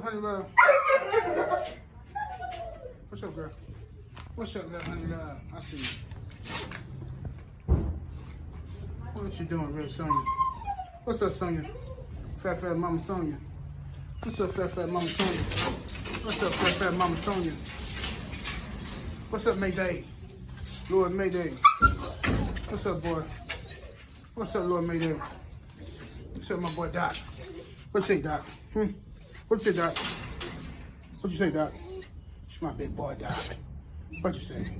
honey love? What's up, girl? What's up, honey love? I see you. What you doing, Red Sonia? What's up, Sonia? Fat Mama Sonia. What's up, Fat Mama Sonia? What's up, Fat Mama Sonia? What's up, Mayday? Lord Mayday. What's up, boy? What's up, Lord Mayday? What's up, my boy Doc? What you say, Doc? What you say, Doc? What you say, Doc? It's my big boy, Doc. What you say?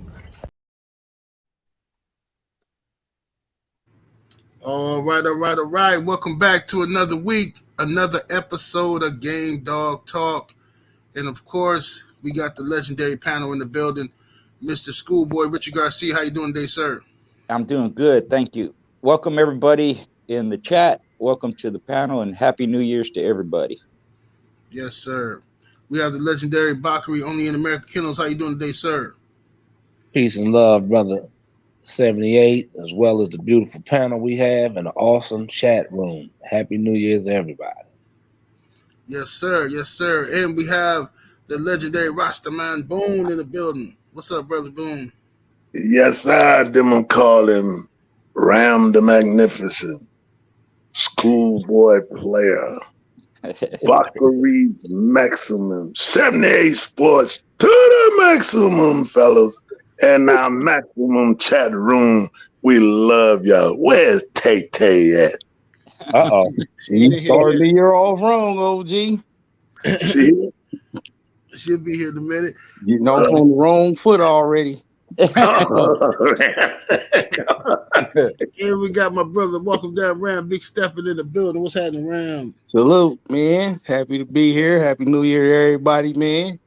All right. Welcome back to another week, another episode of Game Dog Talk. And of course, we got the legendary panel in the building. Mr. Schoolboy Richard Garcia, how you doing today, sir? I'm doing good, thank you. Welcome everybody in the chat. Welcome to the panel, and Happy New Year's to everybody. Yes, sir. We have the legendary Bakari, only in America Kennels. How you doing today, sir? Peace and love, brother. 78, as well as the beautiful panel we have and the awesome chat room. Happy New Year's, everybody. Yes, sir. Yes, sir. And we have the legendary Rastaman Boone in the building. What's up, brother Boone? Yes, sir. Them I'm calling Ram the Magnificent, Schoolboy Player, Bakari's Maximum, 78 Sports to the maximum, fellas. And now Maximum Chat Room. We love y'all. Where's Tay-Tay at? Uh-oh. You started the year off wrong, OG. See? She'll be here in a minute. You know, on the wrong foot already. And we got my brother, welcome down, Ram, Big Stepping in the building. What's happening, Ram? Salute, man. Happy to be here. Happy New Year to everybody, man.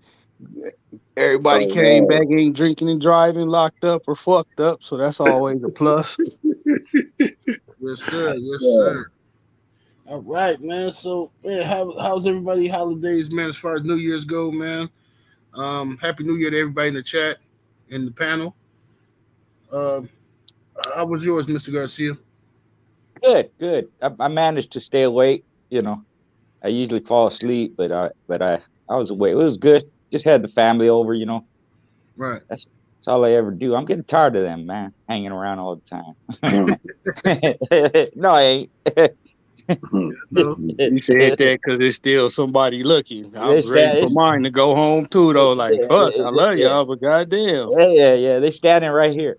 Everybody came back, ain't drinking and driving, locked up or fucked up, so that's always a plus. Yes, sir. Yes, sir. All right, man. So, man, how's everybody holidays, man, as far as New Year's go, man? Happy New Year to everybody in the chat, in the panel. How was yours, Mr. Garcia? Good. I managed to stay awake. You know, I usually fall asleep, but I was awake. It was good. Just had the family over, you know. Right. That's all I ever do. I'm getting tired of them, man, hanging around all the time. No, I ain't. No. You said that because there's still somebody looking. I was ready for mine to go home too, though. Like, fuck, I love y'all, but goddamn. Yeah. They're standing right here.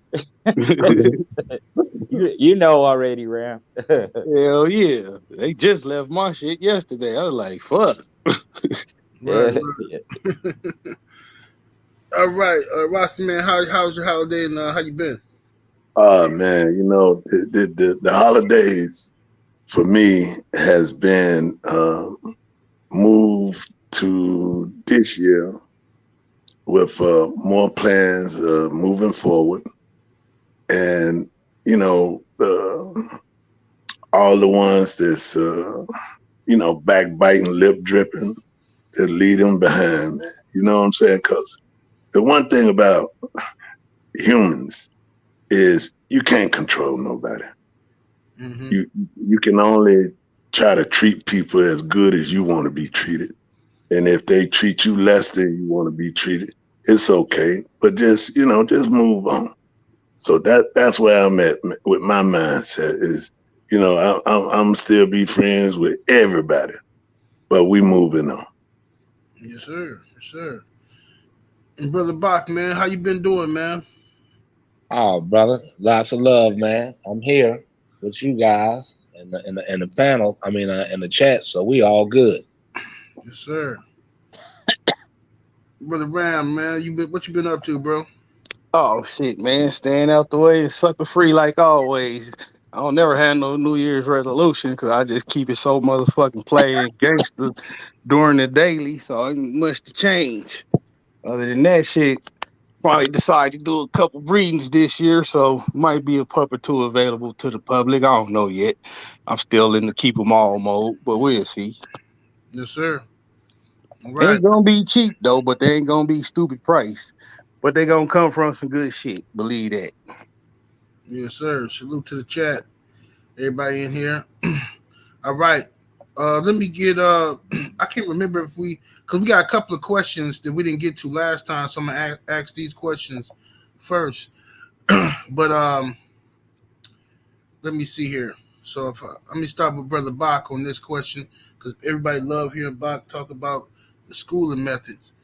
you know already, Ram. Hell yeah. They just left my shit yesterday. I was like, fuck. Right. All right, Rasta man, how's your holiday and how you been? Man, you know, the holidays for me has been moved to this year with more plans moving forward, and you know, all the ones that's backbiting, lip dripping, that leave them behind, man. You know what I'm saying? Because the one thing about humans is you can't control nobody. Mm-hmm. You can only try to treat people as good as you want to be treated. And if they treat you less than you want to be treated, it's okay. But just move on. So that's where I'm at with my mindset is, I'm still be friends with everybody, but we moving on. Yes, sir. Yes, sir. And Brother Bach, man, how you been doing, man? Oh, brother, lots of love, man. I'm here with you guys in the panel. I mean, in the chat, so we all good. Yes, sir. Brother Ram, man, what you been up to, bro? Oh shit, man, staying out the way and sucker free like always. I don't never have no New Year's resolution because I just keep it so motherfucking playing gangster during the daily, so ain't much to change. Other than that shit, probably decide to do a couple breedings this year, so might be a pup or two available to the public. I don't know yet. I'm still in the keep them all mode, but we'll see. Yes, sir. All right. Ain't gonna be cheap though, but they ain't gonna be stupid price. But they gonna come from some good shit. Believe that. Yes, sir. Salute to the chat. Everybody in here. All right. Let me get I can't remember if because we got a couple of questions that we didn't get to last time, so I'm gonna ask these questions first. But let me see here. So if let me start with Brother Bach on this question because everybody love hearing Bach talk about the schooling methods.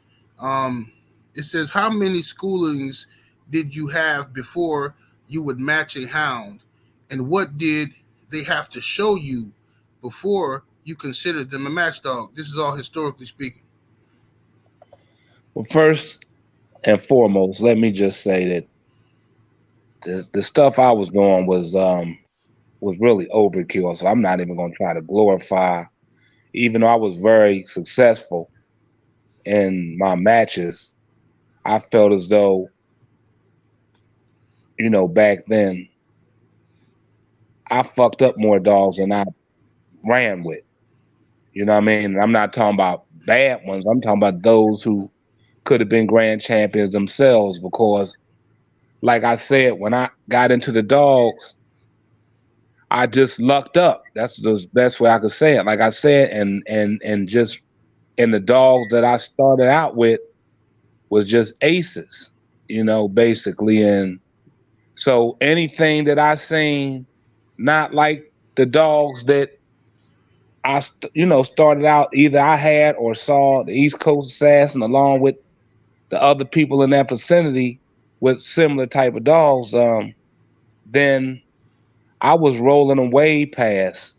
It says, how many schoolings did you have before you would match a hound, and what did they have to show you before you considered them a match dog? This is all historically speaking. Well, first and foremost, let me just say that the stuff I was doing was really overkill. So I'm not even going to try to glorify, even though I was very successful in my matches. I felt as though, you know, back then I fucked up more dogs than I ran with. You know what I mean? And I'm not talking about bad ones. I'm talking about those who could have been grand champions themselves because, like I said, when I got into the dogs, I just lucked up. That's the best way I could say it. Like I said, and just in the dogs that I started out with was just aces, you know, basically. And so anything that I seen, not like the dogs that started out, either I had or saw the East Coast Assassin along with the other people in that vicinity with similar type of dogs, then I was rolling them way past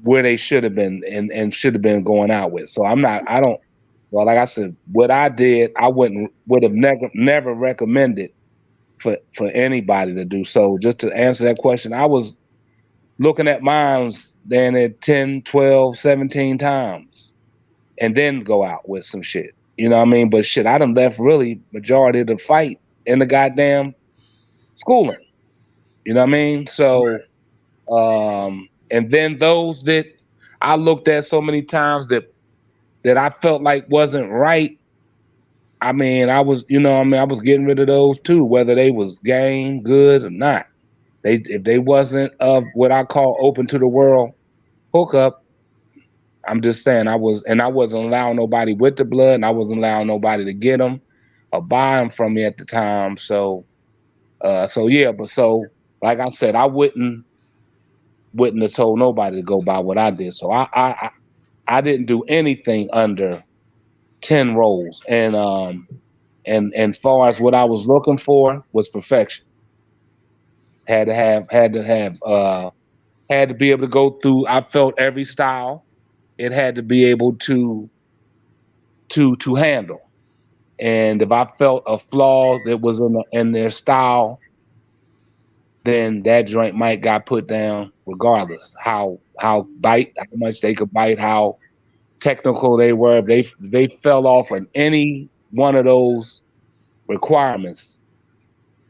where they should have been and should have been going out with. So well, like I said, what I did, I would have never recommended for anybody to do. So just to answer that question, I was looking at mines then at 10, 12, 17 times and then go out with some shit. You know what I mean? But shit, I done left really majority of the fight in the goddamn schooling. You know what I mean? So, and then those that I looked at so many times that I felt like wasn't right. I mean, I was getting rid of those too, whether they was game, good or not. If they wasn't of what I call open to the world hookup, I'm just saying I wasn't allowing nobody with the blood, and I wasn't allowing nobody to get them or buy them from me at the time. So, like I said, I wouldn't have told nobody to go by what I did. So I didn't do anything under 10 rolls, and far as what I was looking for was perfection. Had to be able to go through. I felt every style. It had to be able to handle. And if I felt a flaw that was in their style, then that joint might got put down regardless how much they could bite, how technical they were. If they fell off on any one of those requirements,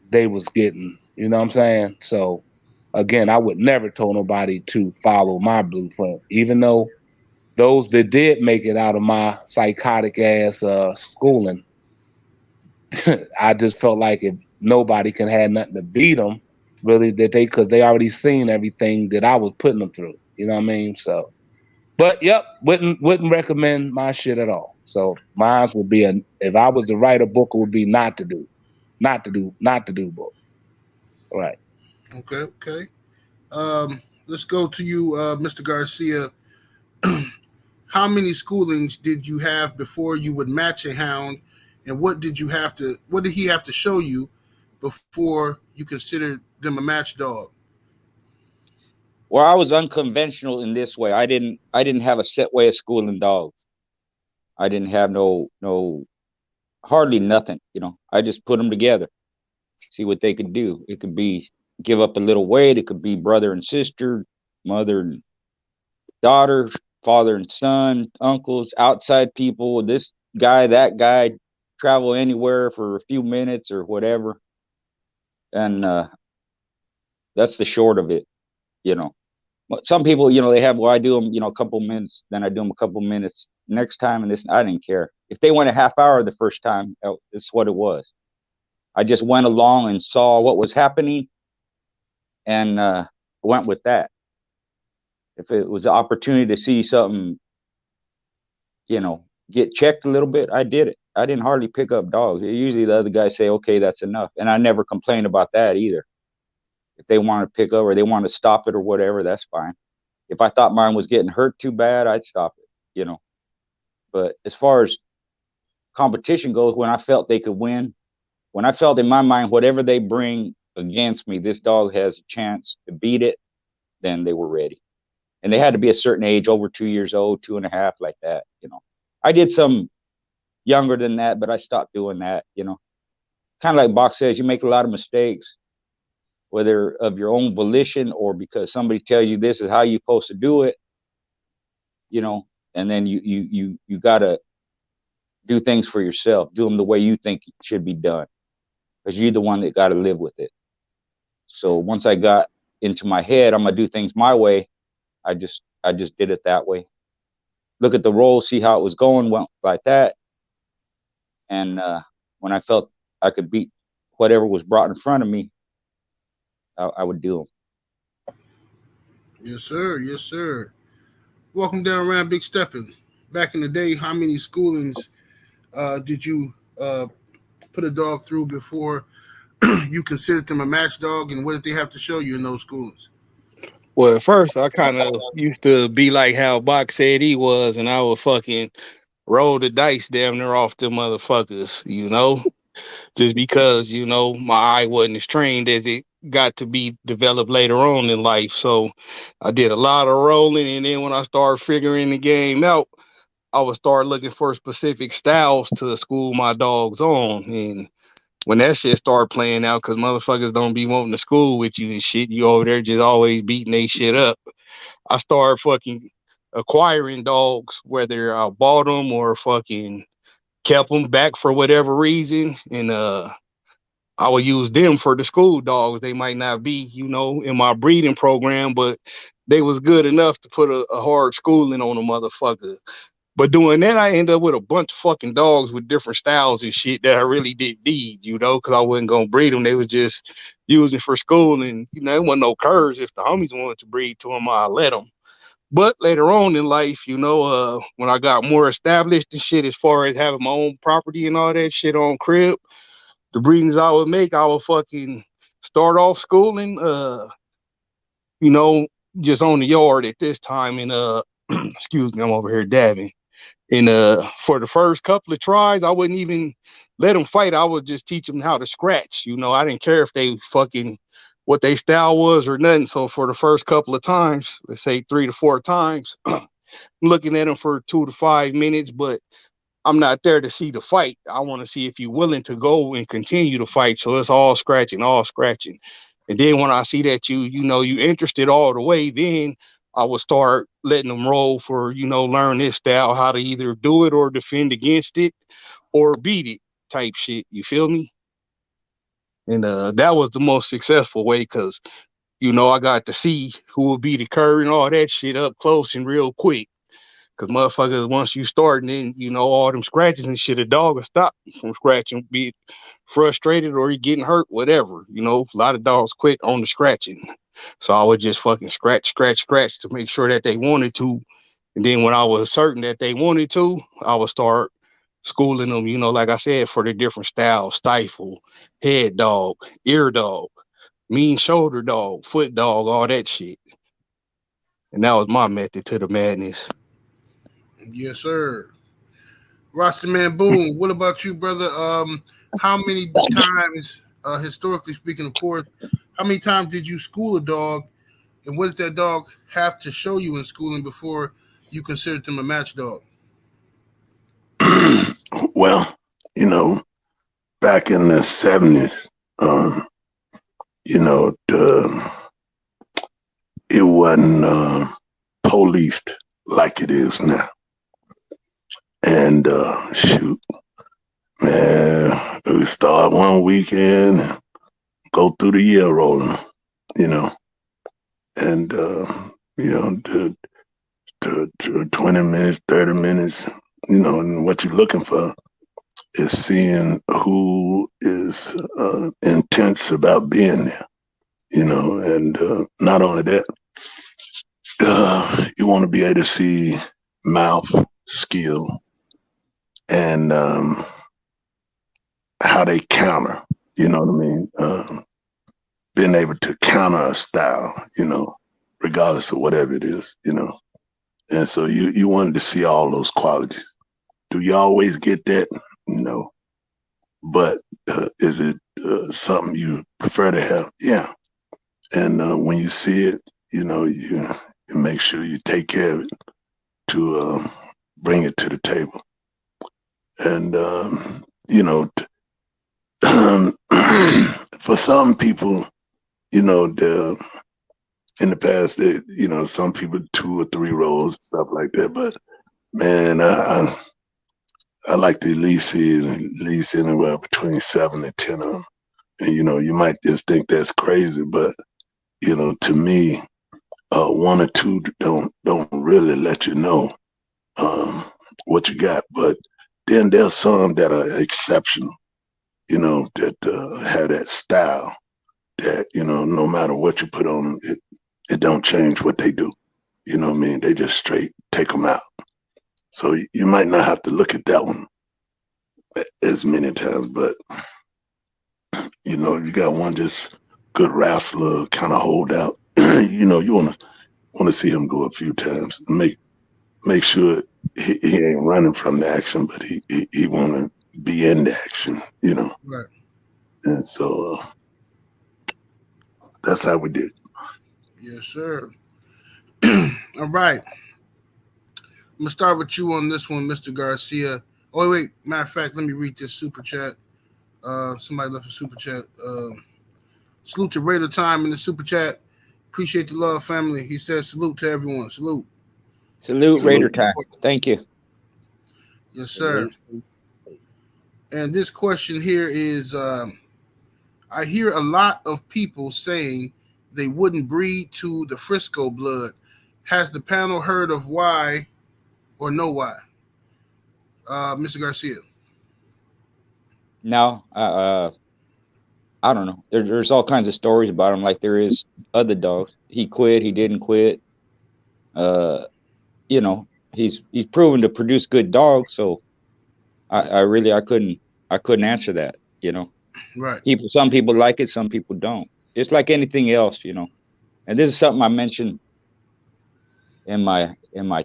they was getting, you know what I'm saying? So again, I would never tell nobody to follow my blueprint, even though those that did make it out of my psychotic ass schooling, I just felt like if nobody can have nothing to beat them, really, because they already seen everything that I was putting them through. You know what I mean? So, but yep, wouldn't recommend my shit at all. So mine would be if I was to write a book, it would be not to do book. All right. Okay. Let's go to you, Mr. Garcia. How many schoolings did you have before you would match a hound, and what did he have to show you before you considered them a match dog? Well, I was unconventional in this way. I didn't have a set way of schooling dogs. I didn't have no hardly nothing. I just put them together, see what they could do. It could be give up a little weight. It could be brother and sister, mother and daughter, father and son, uncles, outside people. This guy, that guy, travel anywhere for a few minutes or whatever. And that's the short of it. Some people, they have, well, I do them, a couple minutes, then I do them a couple minutes next time. And this, I didn't care. If they went a half hour the first time, it's what it was. I just went along and saw what was happening and went with that. If it was an opportunity to see something, get checked a little bit, I did it. I didn't hardly pick up dogs. Usually the other guys say, okay, that's enough. And I never complained about that either. If they want to pick up or they want to stop it or whatever, that's fine. If I thought mine was getting hurt too bad, I'd stop it, But as far as competition goes, when I felt they could win, when I felt in my mind, whatever they bring against me, this dog has a chance to beat it, then they were ready. And they had to be a certain age, over 2 years old, 2.5, like that, I did some younger than that, but I stopped doing that, Kind of like Bach says, you make a lot of mistakes, whether of your own volition or because somebody tells you this is how you're supposed to do it, and then you got to do things for yourself, do them the way you think it should be done, because you're the one that got to live with it. So once I got into my head, I'm gonna do things my way, I just did it that way. Look at the roll, see how it was going, went like that. And when I felt I could beat whatever was brought in front of me, I would do them. Yes, sir. Yes, sir. Welcome down around Big Steppin'. Back in the day, how many schoolings did you put a dog through before you considered them a match dog, and what did they have to show you in those schoolings? Well, at first, I kind of used to be like how Bach said he was, and I would fucking roll the dice damn near off them motherfuckers, just because, my eye wasn't as trained as it got to be developed later on in life. So I did a lot of rolling, and then when I started figuring the game out, I would start looking for specific styles to school my dogs on. And when that shit started playing out, because motherfuckers don't be wanting to school with you and shit, you over there just always beating they shit up, I started fucking acquiring dogs, whether I bought them or fucking kept them back for whatever reason. And I would use them for the school dogs. They might not be, in my breeding program, but they was good enough to put a hard schooling on a motherfucker. But doing that, I ended up with a bunch of fucking dogs with different styles and shit that I really didn't need, because I wasn't going to breed them. They was just using for school. And, it wasn't no curves. If the homies wanted to breed to them, I let them. But later on in life, when I got more established and shit, as far as having my own property and all that shit on crib, the breedings I would make, I would fucking start off schooling, just on the yard at this time. And, excuse me, I'm over here dabbing. And for the first couple of tries, I wouldn't even let them fight. I would just teach them how to scratch. I didn't care if they fucking what their style was or nothing. So for the first couple of times, let's say 3 to 4 times, I'm looking at them for 2 to 5 minutes, but I'm not there to see the fight. I want to see if you're willing to go and continue to fight. So it's all scratching. And then when I see that you interested all the way, then I would start letting them roll for, learn this style, how to either do it or defend against it or beat it type shit. You feel me? And that was the most successful way because, I got to see who would be the curve and all that shit up close and real quick. Because motherfuckers, once you start, and then, all them scratches and shit, a dog will stop from scratching, be it frustrated or he getting hurt, whatever. A lot of dogs quit on the scratching. So I would just fucking scratch to make sure that they wanted to. And then when I was certain that they wanted to, I would start schooling them, like I said, for the different styles: stifle, head dog, ear dog, mean shoulder dog, foot dog, all that shit. And that was my method to the madness. Yes, sir. Rasta Man Boom, what about you, brother? How many times, historically speaking, of course, how many times did you school a dog, and what did that dog have to show you in schooling before you considered them a match dog? Well, back in the 70s, it wasn't policed like it is now. And shoot, man, we start one weekend and go through the year rolling, and to 20 minutes, 30 minutes, and what you're looking for is seeing who is intense about being there, and not only that, you want to be able to see mouth skill and how they counter. You know what I mean? Being able to counter a style, you know, regardless of whatever it is, you know. And so you wanted to see all those qualities. Do you always get that? No. But is it something you prefer to have? Yeah. And when you see it, you know, you make sure you take care of it to bring it to the table. And, you know, for some people, you know, in the past, you know, some people 2 or 3 rows, stuff like that. But man, I like to at least see anywhere between 7 and 10 of them. And you know, you might just think that's crazy, but you know, to me, 1 or 2 don't really let you know what you got. But then there's some that are exceptional, you know, that have that style that, you know, no matter what you put on them, it don't change what they do. You know what I mean? They just straight take them out. So you might not have to look at that one as many times, but you know, you got one just good wrestler, kind of hold out. You know, you want to see him go a few times and make sure he ain't running from the action, but he want to be in the action. You know, Right. And so that's how we did. Yes, sir. All right. I'm gonna start with you on this one, Mr. Garcia. Oh wait, matter of fact, let me read this super chat. Somebody left a super chat. Salute to Raider Time in the super chat. Appreciate the love, family. He says salute to everyone. Salute. Salute Raider Time. Thank you. Yes, sir. And this question here is I hear a lot of people saying they wouldn't breed to the Frisco blood. Has the panel heard of why or know why? Mr. Garcia. No, I don't know. There's all kinds of stories about him, like there is other dogs. He quit. He didn't quit. You know, he's proven to produce good dogs. So I really I couldn't answer that. You know, Right. some people like it, some people don't. It's like anything else, you know. And this is something I mentioned in my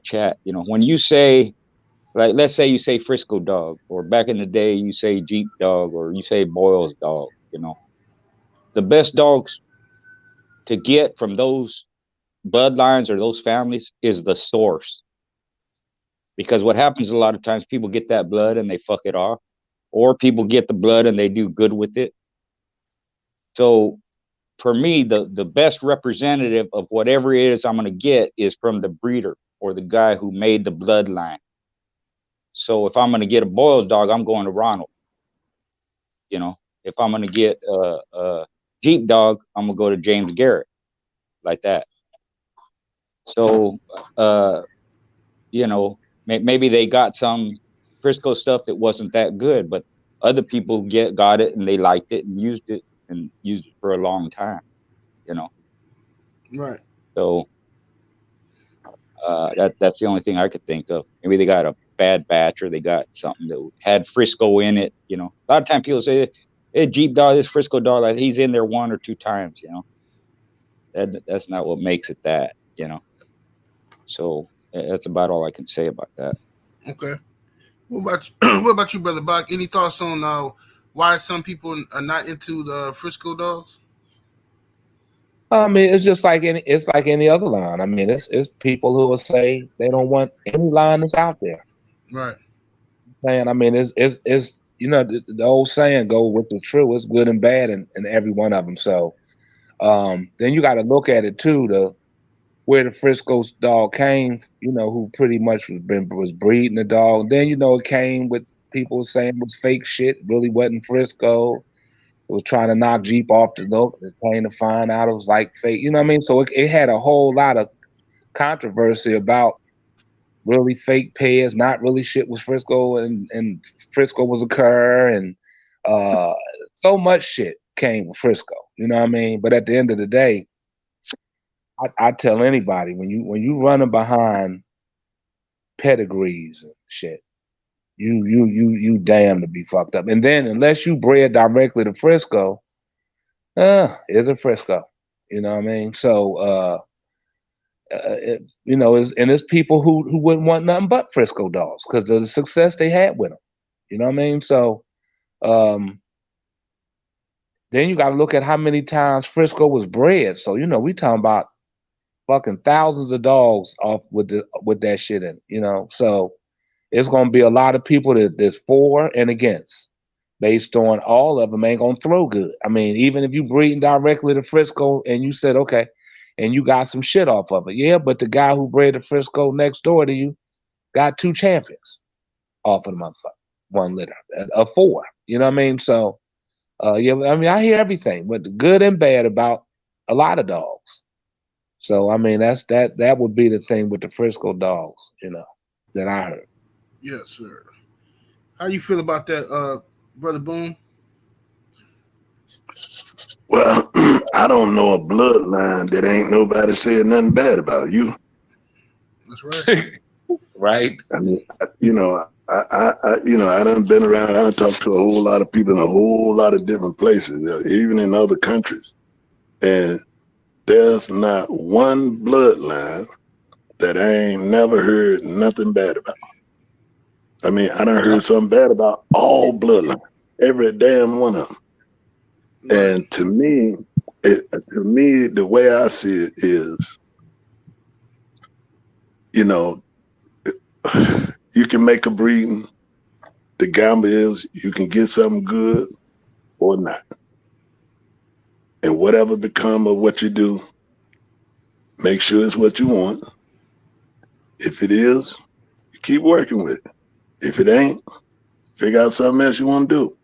chat. You know, when you say, like, let's say you say Frisco dog, or back in the day you say Jeep dog, or you say Boyle's dog. You know, the best dogs to get from those bloodlines or those families is the source. Because what happens a lot of times, people get that blood and they fuck it off, or people get the blood and they do good with it. So for me, the best representative of whatever it is I'm going to get is from the breeder or the guy who made the bloodline. So if I'm going to get a Boyle's dog, I'm going to Ronald. You know, if I'm going to get a Jeep dog, I'm going to go to James Garrett, like that. So, you know, maybe they got some Frisco stuff that wasn't that good, but other people got it and they liked it and used it for a long time, you know. Right. So that's the only thing I could think of. Maybe they got a bad batch, or they got something that had Frisco in it, you know. A lot of times people say, hey, Jeep dog, this Frisco dog, like, he's in there 1 or 2 times, you know. That's not what makes it that, you know. So that's about all I can say about that. Okay. What about what about you, Brother Bach? Any thoughts on why some people are not into the Frisco dogs? I mean, it's just like any other line. I mean, it's people who will say they don't want any line that's out there. Right. I mean, it's you know, the old saying, go with the true. It's good and bad in every one of them. So then you got to look at it too, where the Frisco dog came, you know, who pretty much was breeding the dog. Then, you know, it came with people saying it was fake shit, really wasn't Frisco. It was trying to knock Jeep off the look. It came to find out it was like fake. You know what I mean? So it had a whole lot of controversy about really fake pairs, not really shit was Frisco, and Frisco was a cur, and so much shit came with Frisco. You know what I mean? But at the end of the day, I tell anybody when you running behind pedigrees and shit, you damn to be fucked up. And then unless you bred directly to Frisco, is it Frisco? You know what I mean? So it's people who wouldn't want nothing but Frisco dogs because of the success they had with them. You know what I mean? So then you got to look at how many times Frisco was bred. So we talking about fucking thousands of dogs off with that shit in. So it's gonna be a lot of people that's for and against, based on all of them ain't gonna throw good. I mean, even if you breeding directly to Frisco and you said okay, and you got some shit off of it, yeah, but the guy who bred to Frisco next door to you got 2 champions off of the motherfucker, 1 litter of 4. You know what I mean? So, yeah, I mean, I hear everything, but the good and bad about a lot of dogs. So, I mean, that would be the thing with the Frisco dogs, that I heard. Yes, sir. How you feel about that, Brother Boone? Well, I don't know a bloodline that ain't nobody said nothing bad about you. That's right. Right. I mean, I done been around. I done talked to a whole lot of people in a whole lot of different places, even in other countries. And there's not one bloodline that I ain't never heard nothing bad about. I mean, I done heard something bad about all bloodlines, every damn one of them. Right. And to me, the way I see it is, you can make a breeding. The gamble is you can get something good or not. And whatever become of what you do, make sure it's what you want. If it is, you keep working with it. If it ain't, figure out something else you want to do.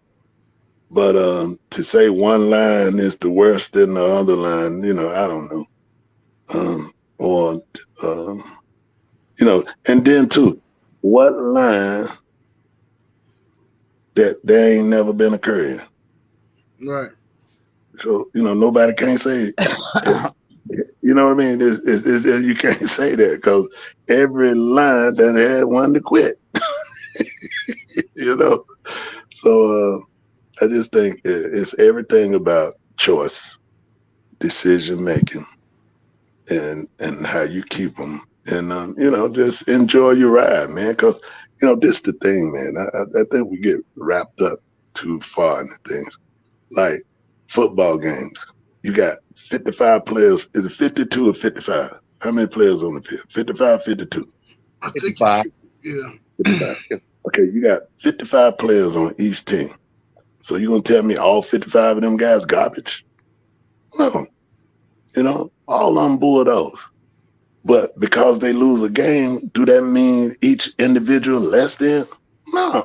But to say one line is the worst than the other line, I don't know. And then too, what line that there ain't never been a curry in? Right. So, nobody can't say it. You know what I mean? You can't say that because every line that had one to quit. So I just think it's everything about choice, decision making, and how you keep them, and just enjoy your ride, man. Because this the thing, man. I think we get wrapped up too far into things, like football games. You got 55 players. Is it 52 or 55? How many players on the field? 55, 52. I think 55. Yeah. 55. Okay, you got 55 players on each team. So you gonna tell me all 55 of them guys garbage? No. All on board those. But because they lose a game, do that mean each individual less than? No.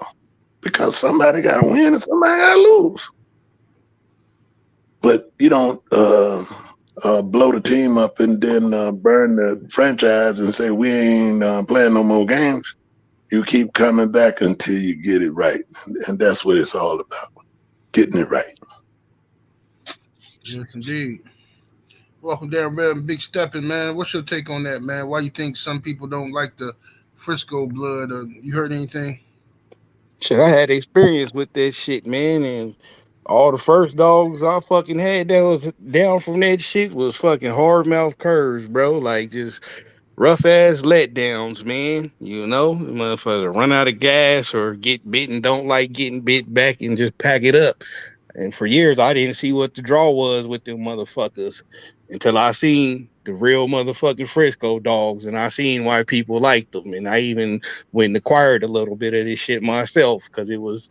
Because somebody gotta win and somebody gotta lose. But you don't blow the team up and then burn the franchise and say we ain't playing no more games. You keep coming back until you get it right. And that's what it's all about, getting it right. Yes, indeed. Welcome there, Rev. Big Steppin', man. What's your take on that, man? Why you think some people don't like the Frisco blood? You heard anything? Shit, I had experience with that shit, man, and all the first dogs I fucking had that was down from that shit was fucking hard mouth curves, bro. Like just rough ass letdowns, man. The motherfucker run out of gas or get bitten, don't like getting bit back and just pack it up. And for years, I didn't see what the draw was with them motherfuckers until I seen the real motherfucking Frisco dogs, and I seen why people liked them. And I even went and acquired a little bit of this shit myself because it was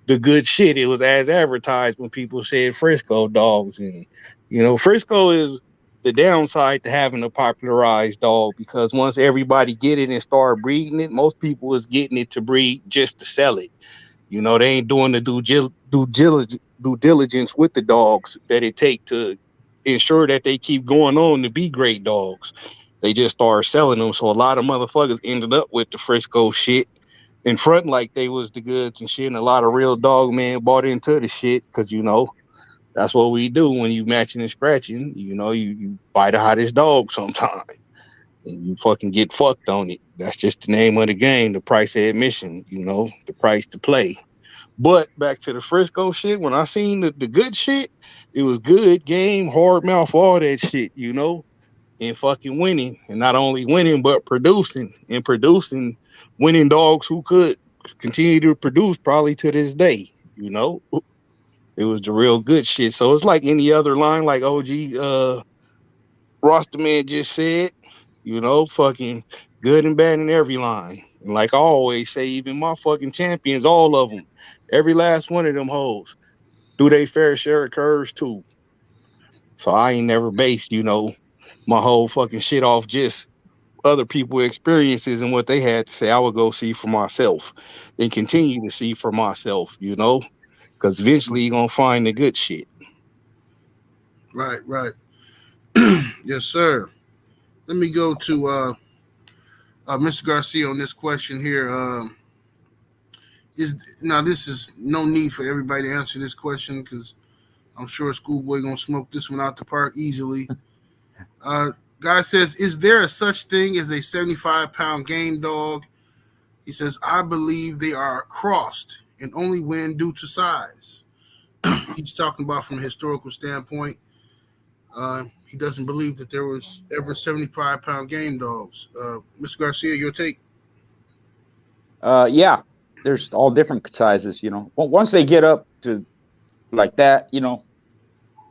the good shit. It was as advertised when people said Frisco dogs. And, Frisco is the downside to having a popularized dog because once everybody get it and start breeding it, most people is getting it to breed just to sell it. They ain't doing the due diligence with the dogs that it take to ensure that they keep going on to be great dogs. They just start selling them. So a lot of motherfuckers ended up with the Frisco shit in front like they was the goods and shit. And a lot of real dog men bought into the shit because, That's what we do when you matching and scratching. You know, you buy the hottest dog sometime, and you fucking get fucked on it. That's just the name of the game, the price of admission. You know, the price to play. But back to the Frisco shit, when I seen the good shit, it was good game, hard mouth, all that shit, you know, and fucking winning. And not only winning, but producing and producing winning dogs who could continue to produce probably to this day, you know. It was the real good shit. So it's like any other line, like OG Roster Man just said, you know, fucking good and bad in every line. And like I always say, even my fucking champions, all of them, every last one of them hoes, do they fair share of curves too. So I ain't never based, you know, my whole fucking shit off just other people's experiences and what they had to say. I would go see for myself and continue to see for myself, you know, because eventually you're going to find the good shit. Right. Yes, sir. Let me go to Mr. Garcia on this question here. This is no need for everybody to answer this question because I'm sure Schoolboy gonna smoke this one out the park easily. Guy says, is there a such thing as a 75-pound game dog? He says, I believe they are crossed and only win due to size. He's talking about from a historical standpoint. He doesn't believe that there was ever 75-pound game dogs. Mr. Garcia, your take? Yeah, there's all different sizes, you know. Once they get up to like that, you know,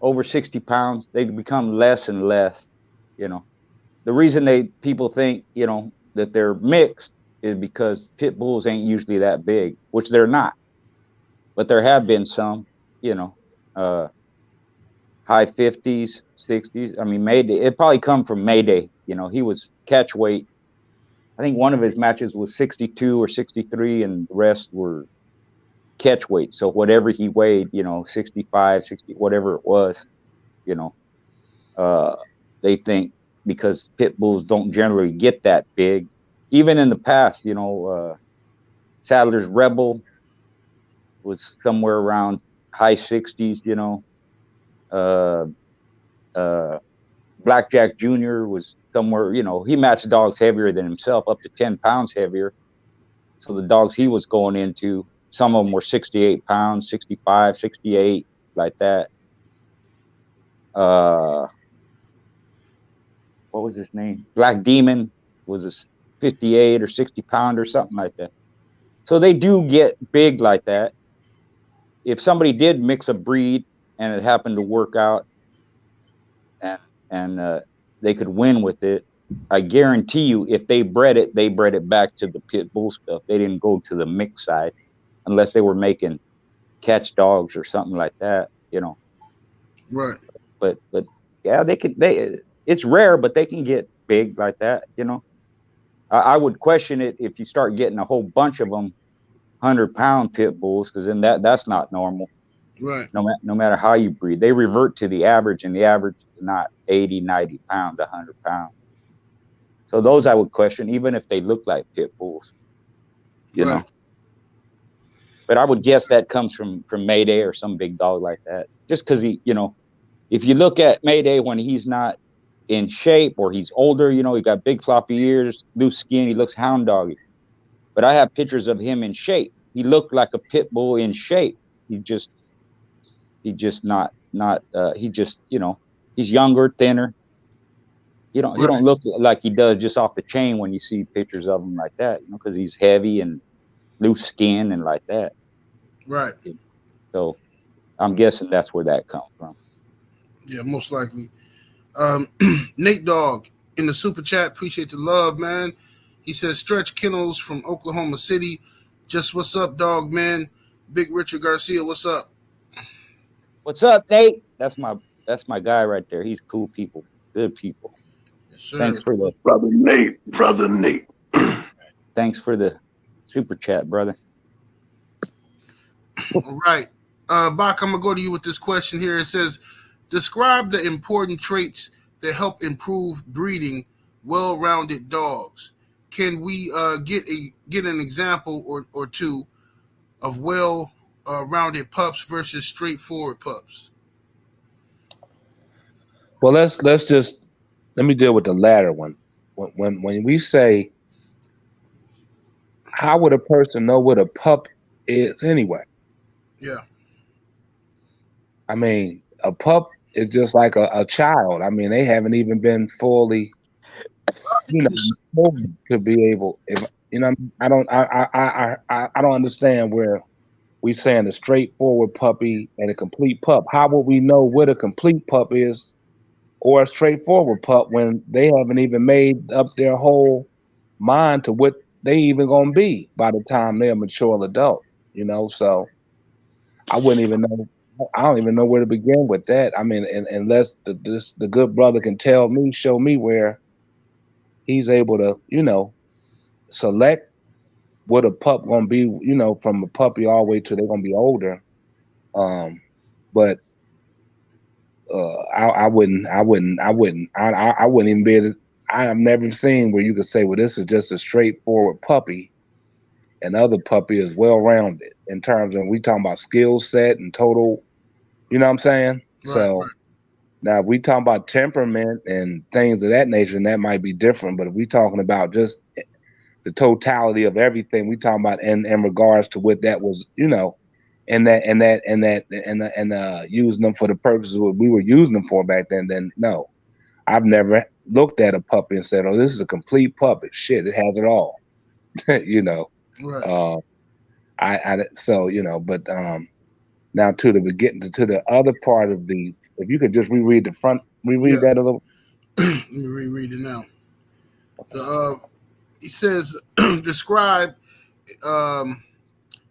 over 60 pounds, they become less and less, you know. The reason people think, you know, that they're mixed is because pit bulls ain't usually that big, which they're not. But there have been some, you know, high 50s, 60s. I mean, Mayday, it probably come from Mayday. You know, he was catch weight. I think one of his matches was 62 or 63, and the rest were catch weight. So whatever he weighed, you know, 65, 60, whatever it was, you know, they think because pit bulls don't generally get that big. Even in the past, you know, Sadler's Rebel was somewhere around high 60s, you know. Blackjack Jr. was somewhere, you know, he matched dogs heavier than himself, up to 10 pounds heavier. So the dogs he was going into, some of them were 68 pounds, 65, 68, like that. What was his name? Black Demon was a 58 or 60 pound or something like that. So they do get big like that. If somebody did mix a breed and it happened to work out and they could win with it, I guarantee you, if they bred it back to the pit bull stuff. They didn't go to the mix side unless they were making catch dogs or something like that, you know. Right. But yeah, it's rare, but they can get big like that, you know. I would question it if you start getting a whole bunch of them 100-pound pit bulls, because then that's not normal. Right. No matter how you breed, they revert to the average, and the average is not 80, 90 pounds, 100 pounds. So those I would question, even if they look like pit bulls, you know. But I would guess that comes from Mayday or some big dog like that. Just because he, you know, if you look at Mayday when he's not in shape or he's older, you know, he got big floppy ears, loose skin, he looks hound doggy. But I have pictures of him in shape. He looked like a pit bull in shape. He just not, he just, you know, he's younger, thinner. He don't look like he does just off the chain when you see pictures of him like that, you know, because he's heavy and loose skin and like that. Right. So I'm guessing that's where that comes from. Yeah, most likely. Nate Dogg in the super chat, appreciate the love, man. He says Stretch Kennels from Oklahoma City. Just what's up, dog, man? Big Richard Garcia, what's up? What's up, Nate? That's my guy right there. He's cool people, good people. Yes, sir. Thanks for the brother Nate. Thanks for the super chat, brother. All right. Bach, I'm gonna go to you with this question here. It says, describe the important traits that help improve breeding well-rounded dogs. Can we get an example or two of well-rounded pups versus straightforward pups? Well, let me deal with the latter one. When we say, how would a person know what a pup is anyway? Yeah. I mean, a pup is just like a child. I mean, they haven't even been fully, molded to be able. If I don't understand where we saying a straightforward puppy and a complete pup. How would we know what a complete pup is or a straightforward pup when they haven't even made up their whole mind to what they even gonna be by the time they're a mature adult? So I wouldn't even know. I don't even know where to begin with that. I mean, unless the good brother can show me where he's able to, select what a pup gonna be, from a puppy all the way to they're gonna be older. But I wouldn't even be able to. I have never seen where you could say, well, this is just a straightforward puppy, and other puppy is well rounded in terms of we talking about skill set and total. You know what I'm saying? Right. Now, if we talking about temperament and things of that nature, and that might be different. But if we talking about just the totality of everything, we talking about in regards to what that was, and using them for the purposes what we were using them for back then. Then no, I've never looked at a puppy and said, "Oh, this is a complete puppy." Shit, it has it all. Right. But now to the other part of the, if you could just reread that a little. Let me reread it now. He says, describe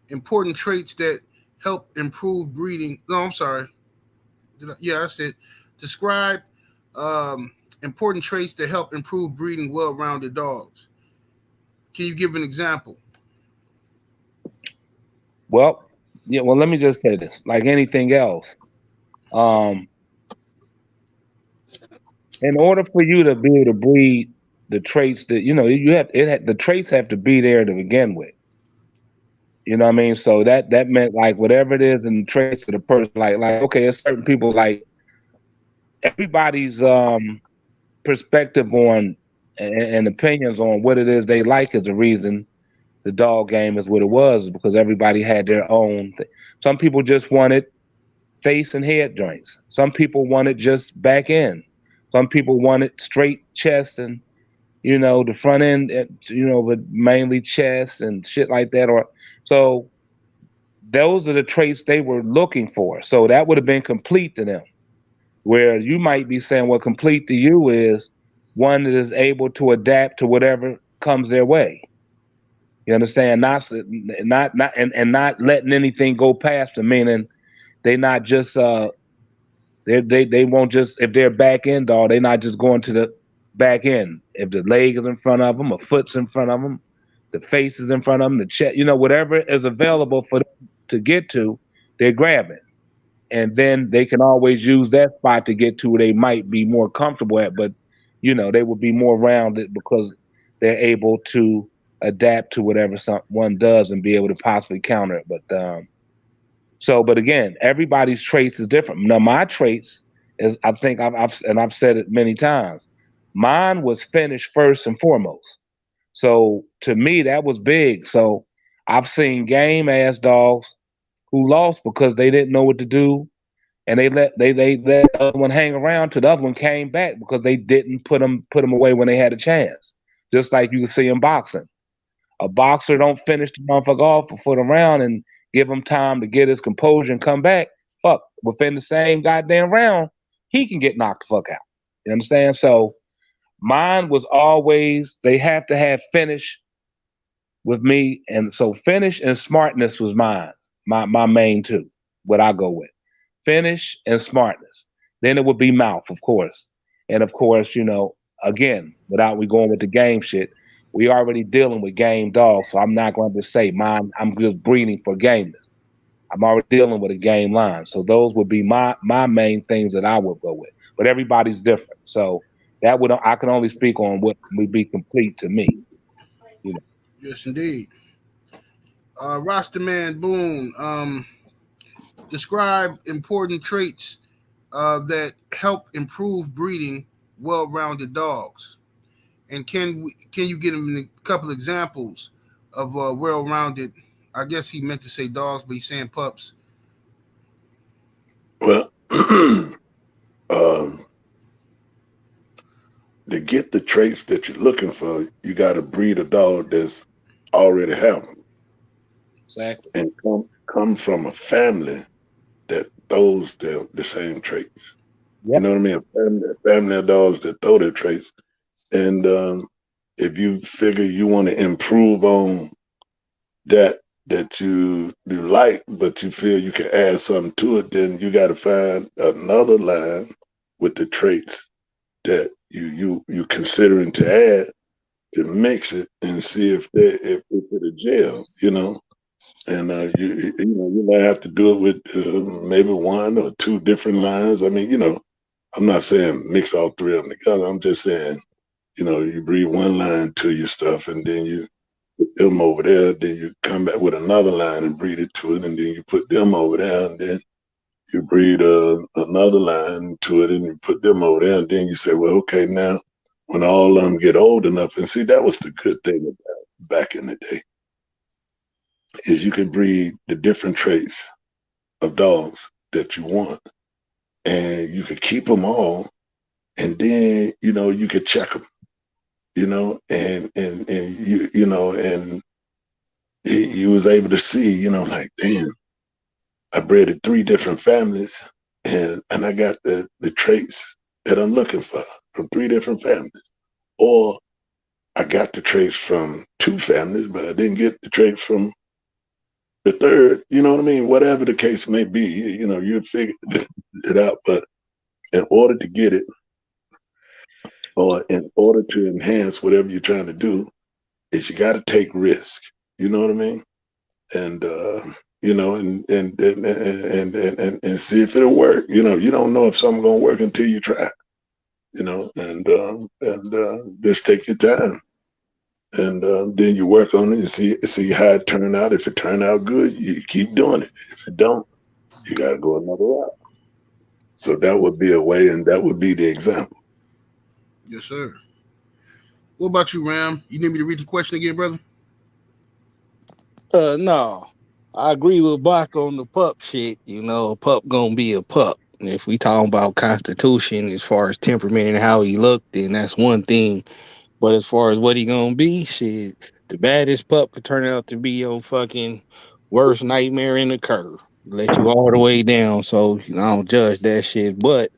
important traits that help improve breeding. No, I'm sorry. I said describe important traits that help improve breeding well-rounded dogs. Can you give an example? Well, let me just say this. Like anything else, in order for you to be able to breed the traits that the traits have to be there to begin with. You know what I mean? So that meant like whatever it is in the traits of the person, like okay, there's certain people, like everybody's perspective on and opinions on what it is they like is the reason the dog game is what it was, because everybody had their own Some people just wanted face and head joints. Some people wanted just back end. Some people wanted straight chest and the front end, but mainly chest and shit like that. Or so those are the traits they were looking for. So that would have been complete to them. Where you might be saying, well, complete to you is one that is able to adapt to whatever comes their way. You understand? Not letting anything go past them, meaning they not just they won't just, if they're back end dog, they're not just going to the back end. If the leg is in front of them, a foot's in front of them, the face is in front of them, the chest, whatever is available for them to get to, they're grabbing. And then they can always use that spot to get to where they might be more comfortable at, but they would be more rounded because they're able to adapt to whatever someone does and be able to possibly counter it. But again, everybody's traits is different. Now, my traits is, I think I've said it many times. Mine was finish first and foremost. So to me, that was big. So I've seen game ass dogs who lost because they didn't know what to do, and they let the other one hang around till the other one came back because they didn't put them away when they had a chance. Just like you can see in boxing, a boxer don't finish the motherfucker off before the round and give him time to get his composure and come back. Fuck, within the same goddamn round, he can get knocked the fuck out. You understand? So mine was always, they have to have finish with me, and so finish and smartness was mine. My main two, what I go with. Finish and smartness. Then it would be mouth, of course. And of course, again, without we going with the game shit, we already dealing with game dogs, so I'm not going to say mine, I'm just breeding for gameness. I'm already dealing with a game line. So those would be my main things that I would go with. But everybody's different. So I can only speak on what would be complete to me. Yes, indeed. Rastaman Boone, describe important traits that help improve breeding well-rounded dogs? And can you get him a couple examples of well-rounded? I guess he meant to say dogs, but he's saying pups. Well, to get the traits that you're looking for, you got to breed a dog that's already have them. Exactly. And come from a family that throws the same traits. Yep. You know what I mean? A family of dogs that throw their traits. And if you figure you want to improve on that you like, but you feel you can add something to it, then you got to find another line with the traits that you considering to add, to mix it and see if it's a gel, you know. And you might have to do it with maybe one or two different lines. I mean, you know, I'm not saying mix all three of them together. I'm just saying, you know, you breed one line to your stuff, and then you put them over there. Then you come back with another line and breed it to it, and then you put them over there, and then you breed another line to it, and you put them over there, and then you say, well, okay, now when all of them get old enough, and see, that was the good thing about back in the day, is you could breed the different traits of dogs that you want, and you could keep them all, and then, you know, you could check them, you know, and you know, and you was able to see, you know, like, damn, I bred 3 different families, and I got the traits that I'm looking for from 3 different families. Or I got the traits from 2 families, but I didn't get the traits from the 3rd. You know what I mean? Whatever the case may be, you know, you'd figure it out. But in order to get it, or in order to enhance whatever you're trying to do, is you got to take risk. You know what I mean? And you know, and see if it'll work. You know, you don't know if something's gonna work until you try. You know, and just take your time, and then you work on it and see how it turned out. If it turned out good, you keep doing it. If it don't, you got to go another route. So that would be a way, and that would be the example. Yes, sir. What about you, Ram? You need me to read the question again, brother? No. I agree with Bach on the pup shit. You know, a pup gonna be a pup. And if we talking about constitution as far as temperament and how he looked, then that's one thing. But as far as what he gonna be, shit, the baddest pup could turn out to be your fucking worst nightmare in the curve. Let you all the way down. So, you know, I don't judge that shit. But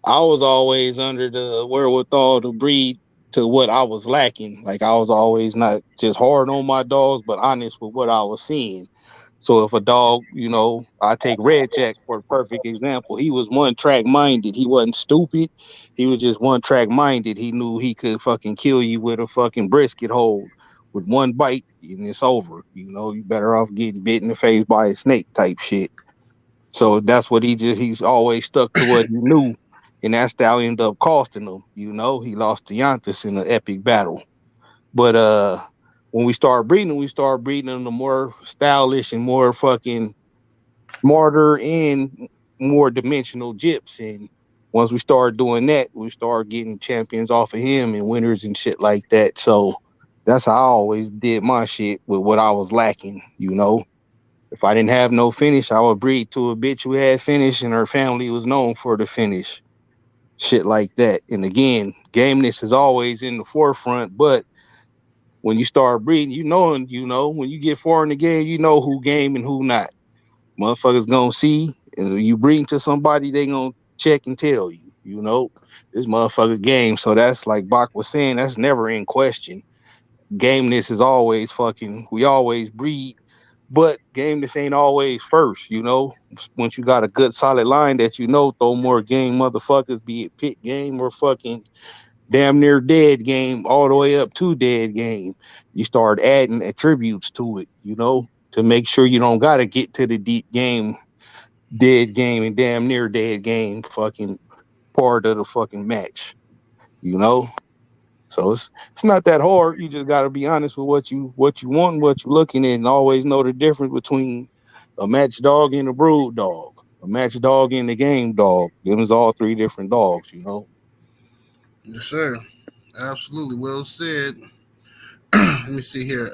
I was always under the wherewithal to breed to what I was lacking. Like, I was always not just hard on my dogs, but honest with what I was seeing. So if a dog, you know, I take Red Jack for a perfect example. He was one track minded. He wasn't stupid. He was just one track minded. He knew he could fucking kill you with a fucking brisket hold with one bite, and it's over. You know, you better off getting bit in the face by a snake type shit. So that's what he's always stuck to what he knew. And that's how ended up costing him. You know, he lost to Yantis in an epic battle. But when we started breeding them the more stylish and more fucking smarter and more dimensional gyps. And once we started doing that, we started getting champions off of him and winners and shit like that. So that's how I always did my shit with what I was lacking, you know. If I didn't have no finish, I would breed to a bitch who had finish and her family was known for the finish. Shit like that. And again, gameness is always in the forefront, but when you start breeding, you know, when you get far in the game, you know who game and who not. Motherfuckers gonna see, and when you breed to somebody, they gonna check and tell you, you know, this motherfucker game. So that's like Bach was saying, that's never in question. Gameness is always fucking, we always breed, but gameness ain't always first, you know. Once you got a good solid line that you know, throw more game motherfuckers, be it pit game or fucking damn near dead game, all the way up to dead game. You start adding attributes to it, you know, to make sure you don't gotta get to the deep game, dead game, and damn near dead game fucking part of the fucking match, you know. So it's not that hard. You just gotta be honest with what you want, what you're looking at, and always know the difference between a match dog and a brood dog. a match dog and a game dog. Them is all three different dogs, you know. Yes, sir. Absolutely. Well said. Let me see here.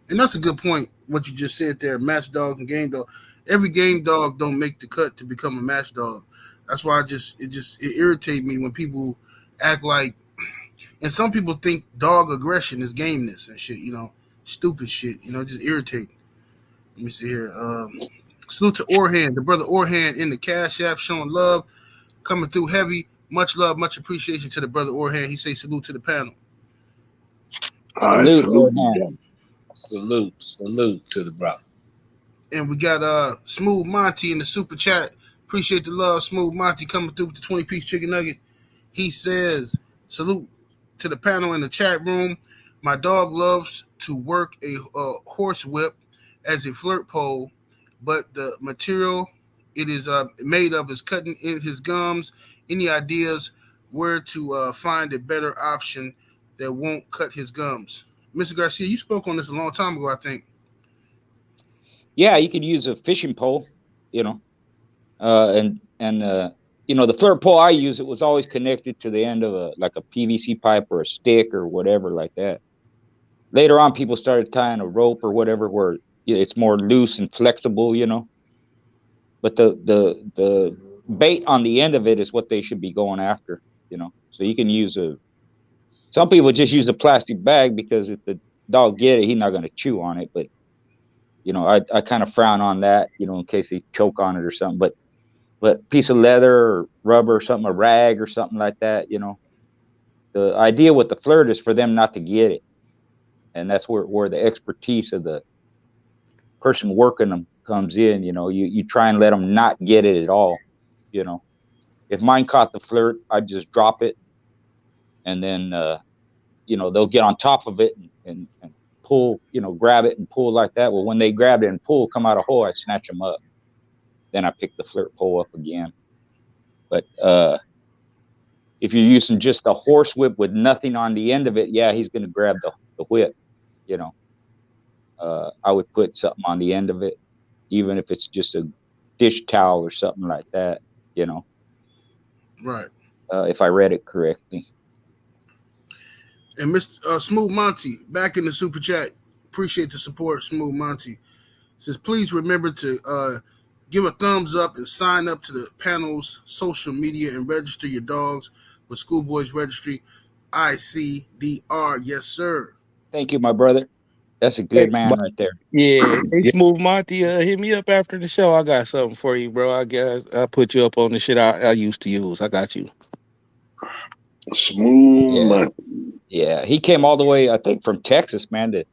And that's a good point. What you just said there, match dog and game dog. Every game dog don't make the cut to become a match dog. That's why it irritates me when people act like, and some people think dog aggression is gameness and shit. You know, stupid shit. You know, just irritate. Let me see here. Salute to Orhan, the brother Orhan in the Cash App, showing love, coming through heavy. Much love, much appreciation to the brother Orhan. He say salute to the panel. All right, salute. Salute to the brother. And we got Smooth Monty in the super chat. Appreciate the love, Smooth Monty, coming through with the 20-piece chicken nugget. He says, salute to the panel in the chat room. My dog loves to work a horse whip as a flirt pole, but the material it is made of is cutting in his gums. Any ideas where to find a better option that won't cut his gums? Mr. Garcia, you spoke on this a long time ago, I think. Yeah, you could use a fishing pole, you know, and you know, the flirt pole I use, it was always connected to the end of a PVC pipe or a stick or whatever like that. Later on, people started tying a rope or whatever where it's more loose and flexible, you know. But the bait on the end of it is what they should be going after, you know. So you can use some people just use a plastic bag because if the dog get it, he's not going to chew on it. But you know, I kind of frown on that, you know, in case they choke on it or something. But piece of leather or rubber or something, a rag or something like that, you know. The idea with the flirt is for them not to get it, and that's where the expertise of the person working them comes in. You know, you try and let them not get it at all. You know, if mine caught the flirt, I'd just drop it, and then you know, they'll get on top of it and pull, you know, grab it and pull like that. Well, when they grab it and pull, come out a hole, I snatch them up. Then I pick the flirt pole up again. But if you're using just a horse whip with nothing on the end of it, yeah, he's going to grab the whip. You know, I would put something on the end of it, even if it's just a dish towel or something like that. You know, right? If I read it correctly. And Mr. Smooth Monty, back in the super chat. Appreciate the support, Smooth Monty. Says, please remember to give a thumbs up and sign up to the panel's social media and register your dogs with Schoolboys Registry, ICDR. Yes, sir. Thank you, my brother. That's a good man right there. Yeah, hey, Smooth Monty, hit me up after the show. I got something for you, bro. I guess I'll put you up on the shit I used to use. I got you. Smooth Monty. Yeah, he came all the way, I think, from Texas, man, to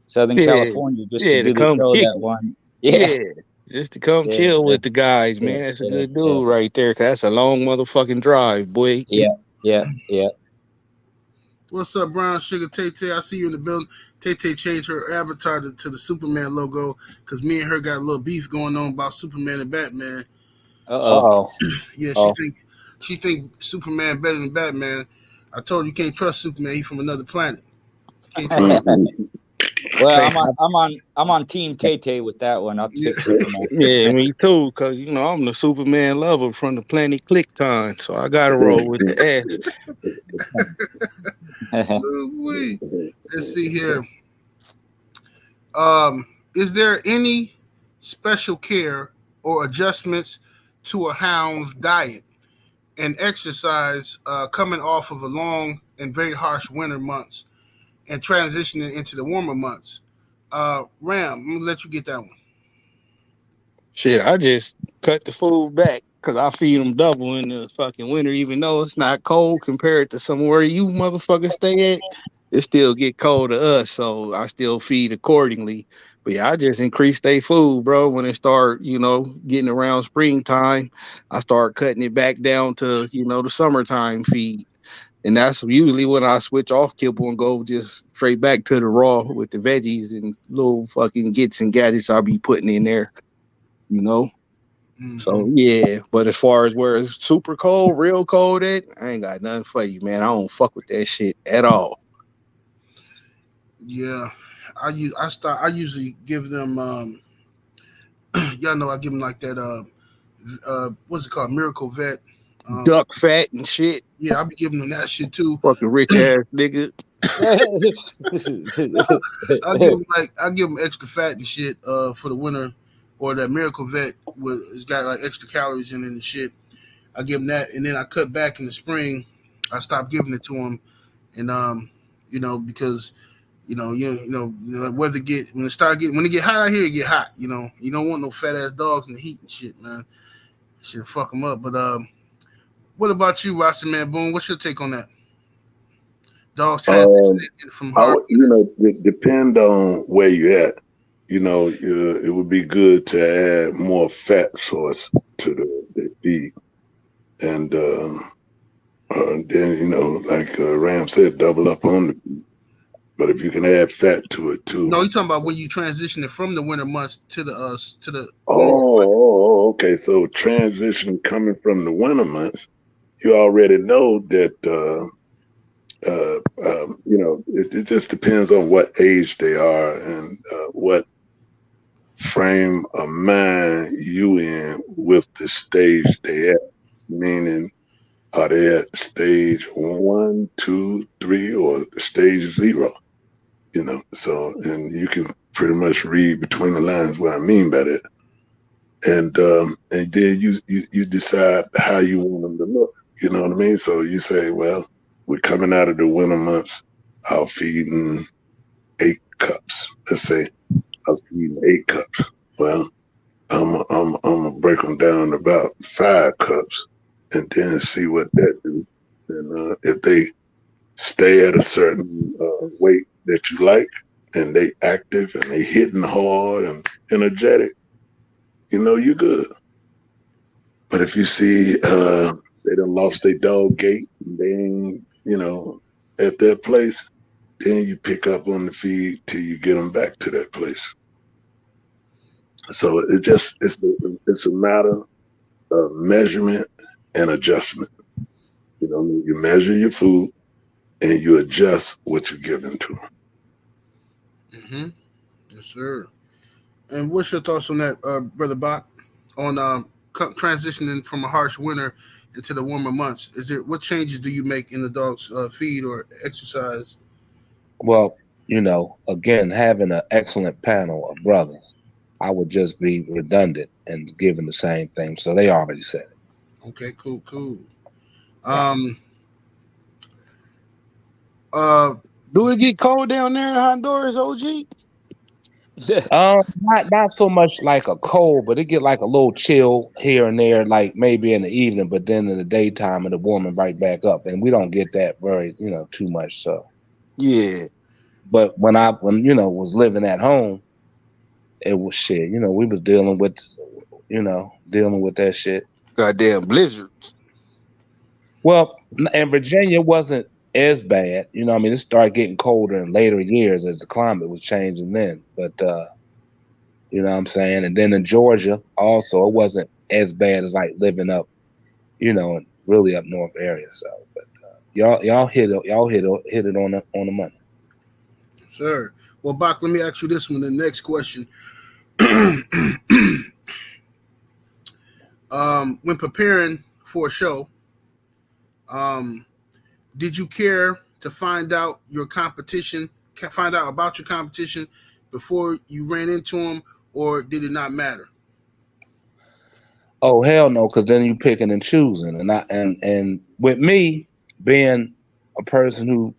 Southern California just to do the show that one. Yeah, just to come chill with the guys, man. That's a good dude right there. Cause that's a long motherfucking drive, boy. Yeah. What's up, Brown Sugar Tay? I see you in the building. Tay changed her avatar to the Superman logo because me and her got a little beef going on about Superman and Batman. Yeah, she think Superman better than Batman. I told her you can't trust Superman. He's from another planet. Can't trust him. Well, I'm on Team Tay with that one. I'll pick Superman. Yeah, me too. Cause you know I'm the Superman lover from the planet Clickton, so I gotta roll with the S. Let's see here. Is there any special care or adjustments to a hound's diet and exercise coming off of a long and very harsh winter months and transitioning into the warmer months? Ram, I'm gonna let you get that one. Shit, I just cut the food back because I feed them double in the fucking winter, even though it's not cold compared to somewhere you motherfuckers stay at. It still get cold to us, so I still feed accordingly. But yeah, I just increase their food, bro. When it start, you know, getting around springtime, I start cutting it back down to, you know, the summertime feed. And that's usually when I switch off kibble and go just straight back to the raw with the veggies and little fucking gits and gadgets I'll be putting in there, you know? Mm-hmm. So, yeah. But as far as where it's super cold, real cold at, I ain't got nothing for you, man. I don't fuck with that shit at all. Yeah. I usually give them, y'all know I give them like that what's it called, Miracle Vet. Duck fat and shit. Yeah, I'll be giving them that shit too. Fucking rich ass nigga. I'll give them extra fat and shit for the winter, or that Miracle Vet it's got like extra calories in it and shit. I give them that, and then I cut back in the spring. I stopped giving it to them, and because weather when it get hot out here, it get hot. You don't want no fat ass dogs in the heat and shit, man. Shit fuck them up. But what about you, Rasta Man Boom? What's your take on that? Dogs transitioning from hard. It depend on where you're at. It would be good to add more fat source to the feed, and then like Ram said, double up on the feed. But if you can add fat to it too. No, you're talking about when you transition it from the winter months to the. Okay. So transition coming from the winter months, you already know that. It just depends on what age they are and what frame of mind you in with the stage they at. Meaning, are they at stage 1, 2, 3, or stage 0? So, and you can pretty much read between the lines what I mean by that. And then you decide how you want them to look. You know what I mean? So you say, well, we're coming out of the winter months. I'll feed them 8 cups. Let's say I was feeding 8 cups. Well, I'm gonna break them down to about 5 cups, and then see what that do. And if they stay at a certain weight that you like, and they active and they hitting hard and energetic, you're good. But if you see they done lost their dog gait, they ain't at that place, then you pick up on the feed till you get them back to that place. So it's a matter of measurement and adjustment. You measure your food and you adjust what you're giving to them. Mm-hmm. Yes, sir. And what's your thoughts on that, Brother Bach, on transitioning from a harsh winter into the warmer months? What changes do you make in the dog's feed or exercise? Well, again, having an excellent panel of brothers, I would just be redundant and giving the same thing. So they already said it. Okay, cool. Do it get cold down there in Honduras, OG? Not so much like a cold, but it get like a little chill here and there, like maybe in the evening, but then in the daytime it'll warming right back up, and we don't get that very, too much. So yeah. But when was living at home, it was shit. We was dealing with that shit. Goddamn blizzards. Well, in Virginia it wasn't as bad. It started getting colder in later years as the climate was changing then. But you know what I'm saying? And then in Georgia also it wasn't as bad as like living up, really up north area. So but y'all hit it on the money. Sir. Well, Bach, let me ask you this one, the next question. When preparing for a show, did you care to find out about your competition before you ran into them, or did it not matter? Oh hell no, because then you picking and choosing, and with me being a person who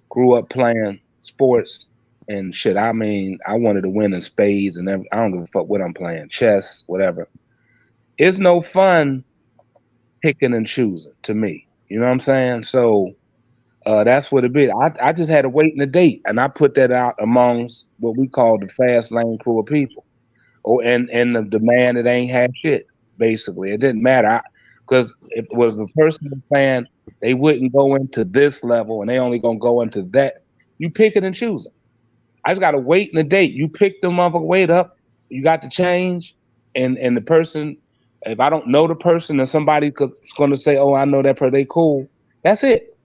grew up playing sports and shit, I wanted to win in spades and I don't give a fuck what I'm playing, chess, whatever. It's no fun picking and choosing to me. You know what I'm saying? So that's what it be. I just had to wait in the date, and I put that out amongst what we call the fast lane crew of people, and the man that ain't had shit. Basically, it didn't matter because if it was the person saying they wouldn't go into this level and they only gonna go into that, you pick it and choose it. I just gotta wait in the date. You pick the motherfucker, wait up. You got to change, and the person. If I don't know the person and somebody's going to say, oh, I know that person, they cool, that's it.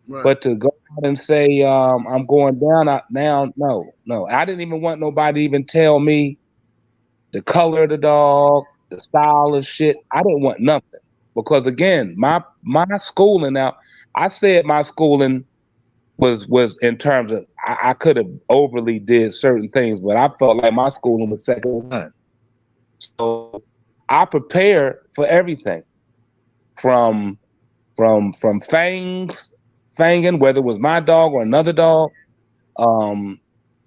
Right. But to go out and say, I'm going down, no. I didn't even want nobody to even tell me the color of the dog, the style of shit. I didn't want nothing because again, my schooling. Now, I said my schooling was in terms of I could have overly did certain things, but I felt like my schooling was second to none. So I prepared for everything from fanging, whether it was my dog or another dog,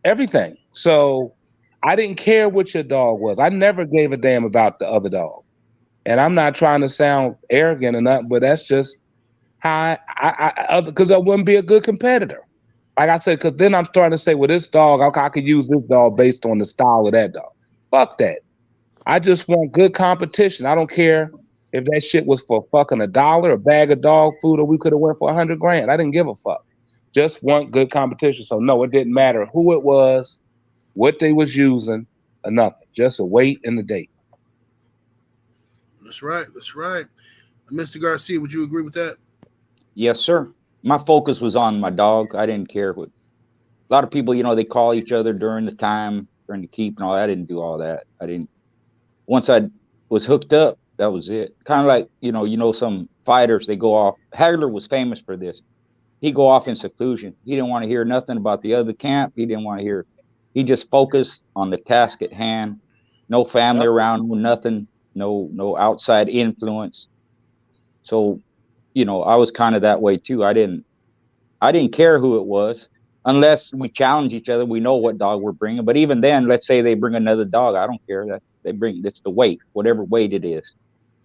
everything. So I didn't care what your dog was. I never gave a damn about the other dog. And I'm not trying to sound arrogant or nothing, but that's just how because I wouldn't be a good competitor. Like I said, because then I'm starting to say, well, this dog, I could use this dog based on the style of that dog. Fuck that. I just want good competition. I don't care if that shit was for fucking $1, a bag of dog food, or we could have went for 100 grand. I didn't give a fuck. Just want good competition. So no, it didn't matter who it was, what they was using, or nothing. Just a wait and a date. That's right. That's right. Mr. Garcia, would you agree with that? Yes, sir. My focus was on my dog. I didn't care what. A lot of people, you know, they call each other during the time, during the keep and all that. I didn't do all that. I didn't. Once I was hooked up, that was it. Kind of like, you know, some fighters, they go off. Hagler was famous for this. He'd go off in seclusion. He didn't want to hear nothing about the other camp. He didn't want to hear. He just focused on the task at hand. No family around, nothing. No outside influence. So, you know, I was kind of that way too. I didn't care who it was unless we challenge each other. We know what dog we're bringing. But even then, let's say they bring another dog. I don't care that they bring. It's the weight, whatever weight it is.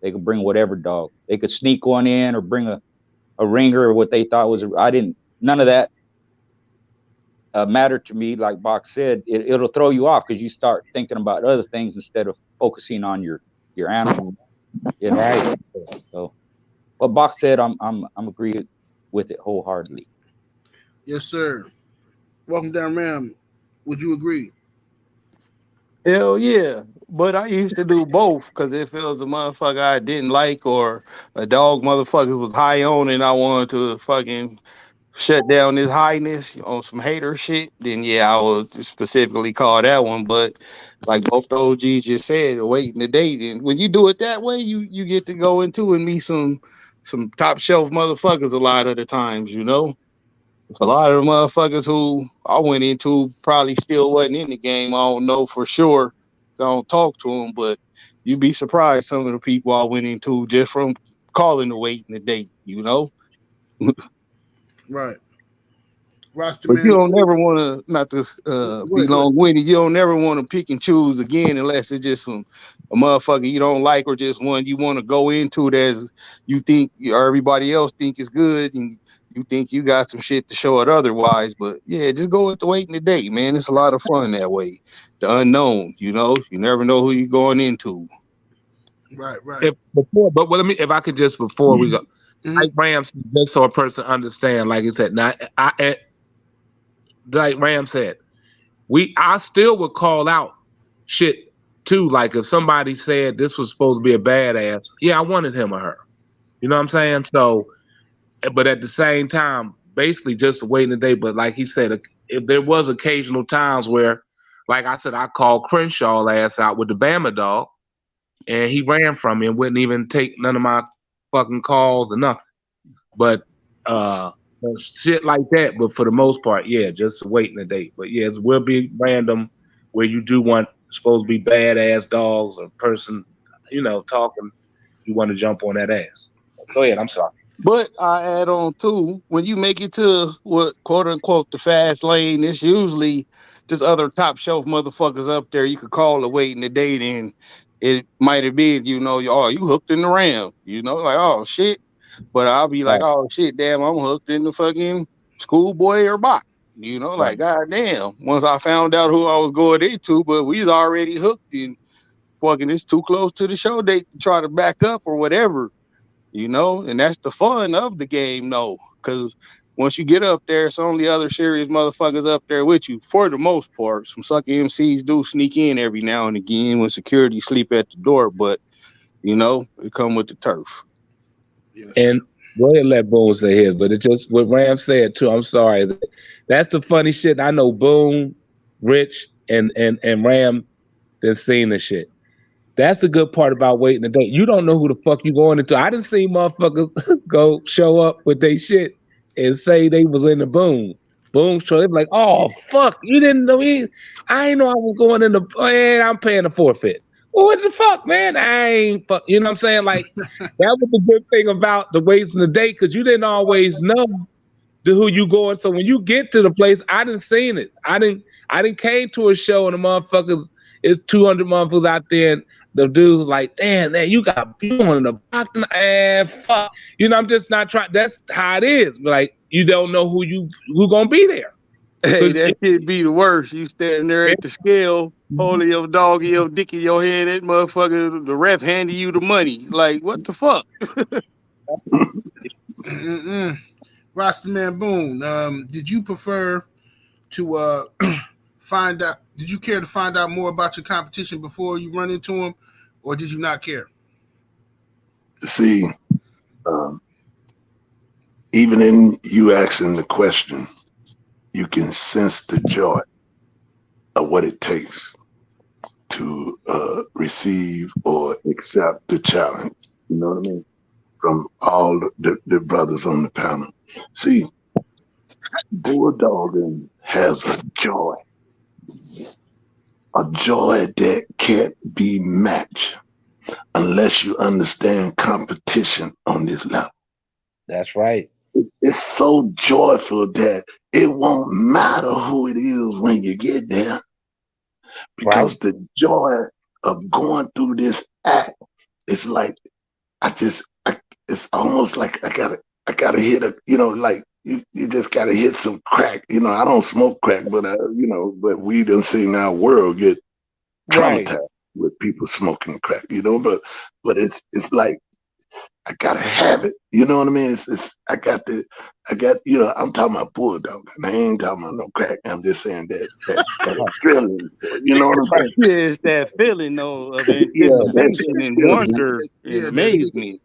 They could bring whatever dog. They could sneak one in or bring a ringer or what they thought was. None of that mattered to me. Like Bach said, it'll throw you off because you start thinking about other things instead of focusing on your animal. You know? Right. So what Bach said, I'm agreeing with it wholeheartedly. Yes, sir. Welcome down, Ram. Would you agree? Hell yeah. But I used to do both because if it was a motherfucker I didn't like or a dog motherfucker was high on and I wanted to fucking shut down his highness on some hater shit, then yeah, I would specifically call that one. But like both the OGs just said, waiting the date. And when you do it that way, you get to go into and meet some top shelf motherfuckers a lot of the times, you know. A lot of the motherfuckers who I went into probably still wasn't in the game. I don't know for sure. I don't talk to them, but you'd be surprised some of the people I went into just from calling the wait and the date, you know? Right. Roster But man. you don't never want to, not to be long-winded, you don't never want to pick and choose again unless it's just a motherfucker you don't like or just one you want to go into that you think or everybody else think is good and you think you got some shit to show it otherwise. But yeah, just go with the wait and the date, man. It's a lot of fun that way. The unknown, you know, you never know who you're going into. Right. If I could just before we go, like Ram, just so a person understand, like he said, now like Ram said, I still would call out shit too. Like if somebody said this was supposed to be a badass, yeah, I wanted him or her. You know what I'm saying? So, but at the same time, basically just waiting a day. But like he said, if there was occasional times where, like I said, I called Crenshaw ass out with the Bama dog, and he ran from me and wouldn't even take none of my fucking calls or nothing. But shit like that. But for the most part, yeah, just waiting a date. But yeah, it will be random where you do want supposed to be badass dogs or person, you know, talking. You want to jump on that ass. Go ahead. I'm sorry. But I add on too, when you make it to what quote unquote the fast lane, it's usually just other top shelf motherfuckers up there. You could call the wait and the date, and it might have been, you know, you hooked in the Ram, you know, like oh shit. But I'll be like, oh shit, damn, I'm hooked in the fucking Schoolboy or Bach, you know, like goddamn. Once I found out who I was going into, but we was already hooked and fucking it's too close to the show date to try to back up or whatever. You know, and that's the fun of the game, though, because once you get up there, it's only other serious motherfuckers up there with you for the most part. Some sucker MCs do sneak in every now and again when security sleep at the door, but you know, it come with the turf. Yes. And go ahead, let Boone say his, but it just what Ram said too. I'm sorry, that's the funny shit. I know Boone, Rich, and Ram, they've seen the shit. That's the good part about waiting a day. You don't know who the fuck you going into. I done seen motherfuckers go show up with they shit and say they was in the boom show. They be like, oh fuck, you didn't know me. I ain't know I was going in the, man, I'm paying the forfeit. Well, what the fuck, man? I ain't fuck. You know what I'm saying? Like, that was the good thing about the waiting a day, because you didn't always know to who you going. So when you get to the place, I didn't seen it. I didn't came to a show and the motherfuckers, it's 200 motherfuckers out there, and the dudes like, damn, man, you on the box, and fuck. You know, I'm just not trying. That's how it is. Like, you don't know who gonna be there. Hey, that shit be the worst. You standing there at the scale, holding your dog in your dick in your hand, that motherfucker, the ref handing you the money. Like, what the fuck? Rasta Man Boone, did you prefer to find out? Did you care to find out more about your competition before you run into them, or did you not care? See, even in you asking the question, you can sense the joy of what it takes to receive or accept the challenge. You know what I mean? From all the brothers on the panel. See, bulldogging has a joy that can't be matched unless you understand competition on this level. That's right. It's so joyful that it won't matter who it is when you get there, because the joy of going through this act, it's like it's almost like I gotta hit a, you know, like you just gotta hit some crack. You know, I don't smoke crack, but but we done seen our world get traumatized with people smoking crack. You know, but it's like I gotta have it. You know what I mean? I got you know, I'm talking about bulldog, and I ain't talking about no crack. I'm just saying that feeling. You know what I'm saying? Yeah, it's that feeling though of anticipation and wonder and amazement.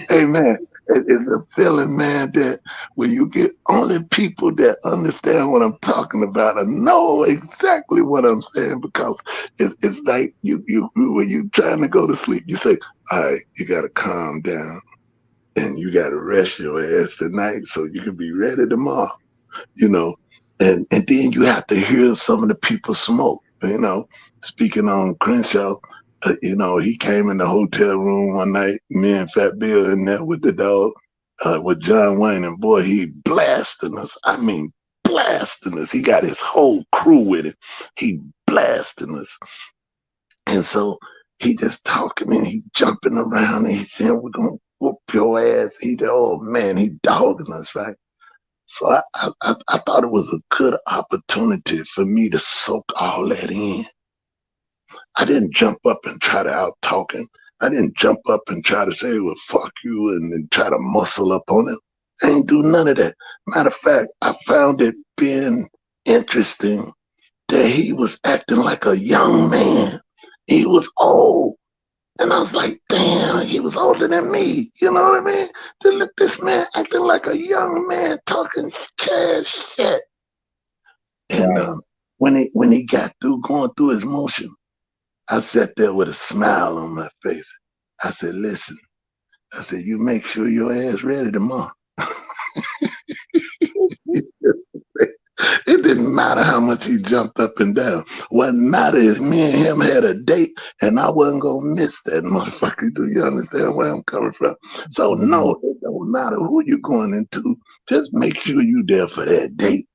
Hey man, it's a feeling, man, that when you get only people that understand what I'm talking about and know exactly what I'm saying, because it's like you when you trying to go to sleep, you say, all right, you gotta calm down and you gotta rest your ass tonight so you can be ready tomorrow, you know. And then you have to hear some of the people smoke, you know. Speaking on Crenshaw, you know, he came in the hotel room one night, me and Fat Bill in there with the dog, with John Wayne, and boy, he blasting us. I mean, blasting us. He got his whole crew with him. He blasting us. And so he just talking and he jumping around and he saying, we're going to whoop your ass. Oh man, he dogging us, right? So I thought it was a good opportunity for me to soak all that in. I didn't jump up and try to out-talk him. I didn't jump up and try to say, well, fuck you, and then try to muscle up on him. I ain't do none of that. Matter of fact, I found it being interesting that he was acting like a young man. He was old. And I was like, damn, he was older than me. You know what I mean? To look this man acting like a young man talking cash shit. And when he got through going through his motion, I sat there with a smile on my face. I said, listen, I said, you make sure your ass ready tomorrow. It didn't matter how much he jumped up and down. What mattered is me and him had a date, and I wasn't going to miss that motherfucker. Do you understand where I'm coming from? So, no, it don't matter who you're going into. Just make sure you're there for that date.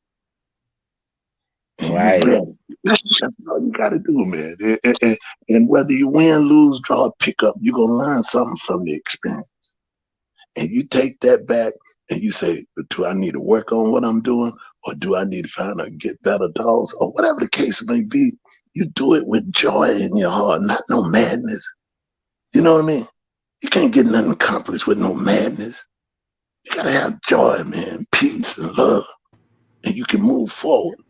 And that's all you got to do, man. And whether you win, lose, draw, pick up, you're going to learn something from the experience. And you take that back and you say, do I need to work on what I'm doing? Or do I need to find out get better dogs? Or whatever the case may be, you do it with joy in your heart, not no madness. You know what I mean? You can't get nothing accomplished with no madness. You got to have joy, man, peace and love. And you can move forward.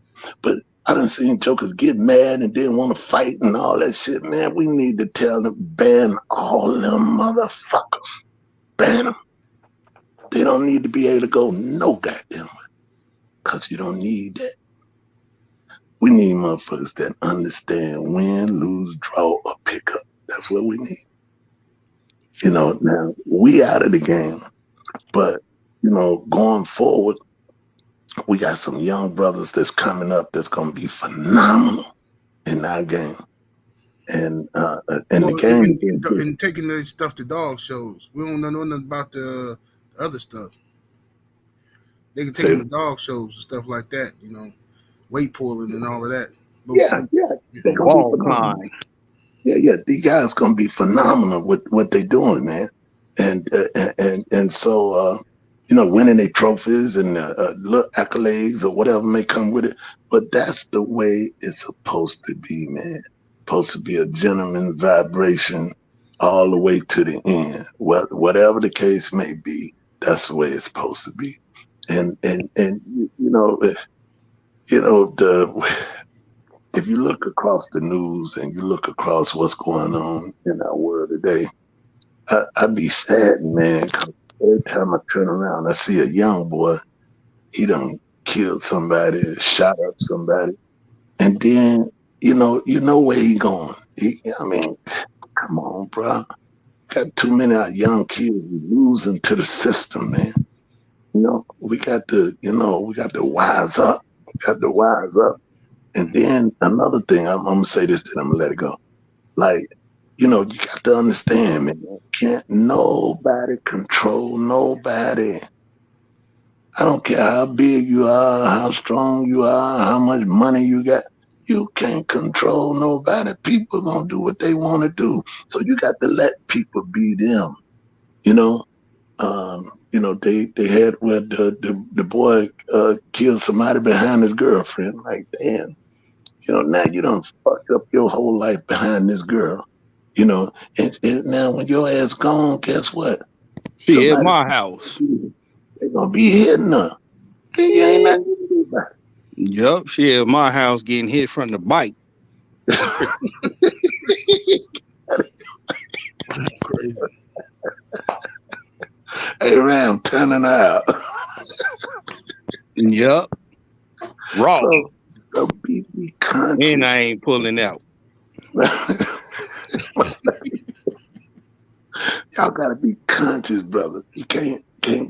But I done seen jokers get mad and didn't want to fight and all that shit, man. We need to tell them, ban all them motherfuckers. Ban them. They don't need to be able to go no goddamn way. Because you don't need that. We need motherfuckers that understand win, lose, draw, or pick up. That's what we need. You know, now we out of the game, but you know, going forward, we got some young brothers that's coming up that's gonna be phenomenal in our game. And Well, the game in taking this stuff to dog shows, we don't know nothing about the other stuff. They can take them to dog shows and stuff like that, you know, weight pulling and all of that. But, yeah, they're gonna Wall be phenomenal. climb. Yeah, these guys gonna be phenomenal with what they're doing, man. And so you know, winning their trophies and little accolades or whatever may come with it. But that's the way it's supposed to be, man. Supposed to be a gentleman vibration all the way to the end. Whatever the case may be, that's the way it's supposed to be. And if you look across the news and you look across what's going on in our world today, I'd be saddened, man, 'cause every time I turn around, I see a young boy, he done killed somebody, shot up somebody, and then you know where he going. I mean, come on, bro. Got too many of our young kids losing to the system, man. You know, we got to wise up. We got to wise up. And then another thing, I'm gonna say this, then I'm gonna let it go. Like, you know, you got to understand, man. Can't nobody control nobody. I don't care how big you are, how strong you are, how much money you got. You can't control nobody. People gonna do what they want to do. So you got to let people be them. You know, they had where the boy killed somebody behind his girlfriend. Like, damn. You know, now you done fucked up your whole life behind this girl. You know, and now when your ass gone, guess what? She at my house. They gonna be hitting her. And you ain't nothing to do about it. Yup, she at my house getting hit from the bike. crazy. Hey, Ram, turning out. Yup. Raw. So be conscious. And I ain't pulling out. Y'all gotta be conscious, brother. You can't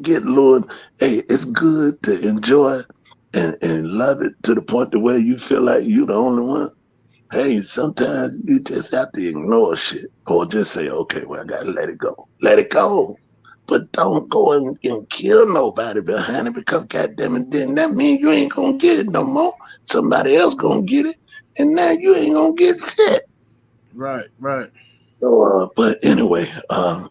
get lured. Hey, it's good to enjoy and love it to the point to where you feel like you the only one. Hey, sometimes you just have to ignore shit or just say, okay, well, I gotta let it go. Let it go. But don't go and kill nobody behind it, because goddamn it, then that means you ain't gonna get it no more. Somebody else gonna get it, and now you ain't gonna get shit. Right. So, but anyway,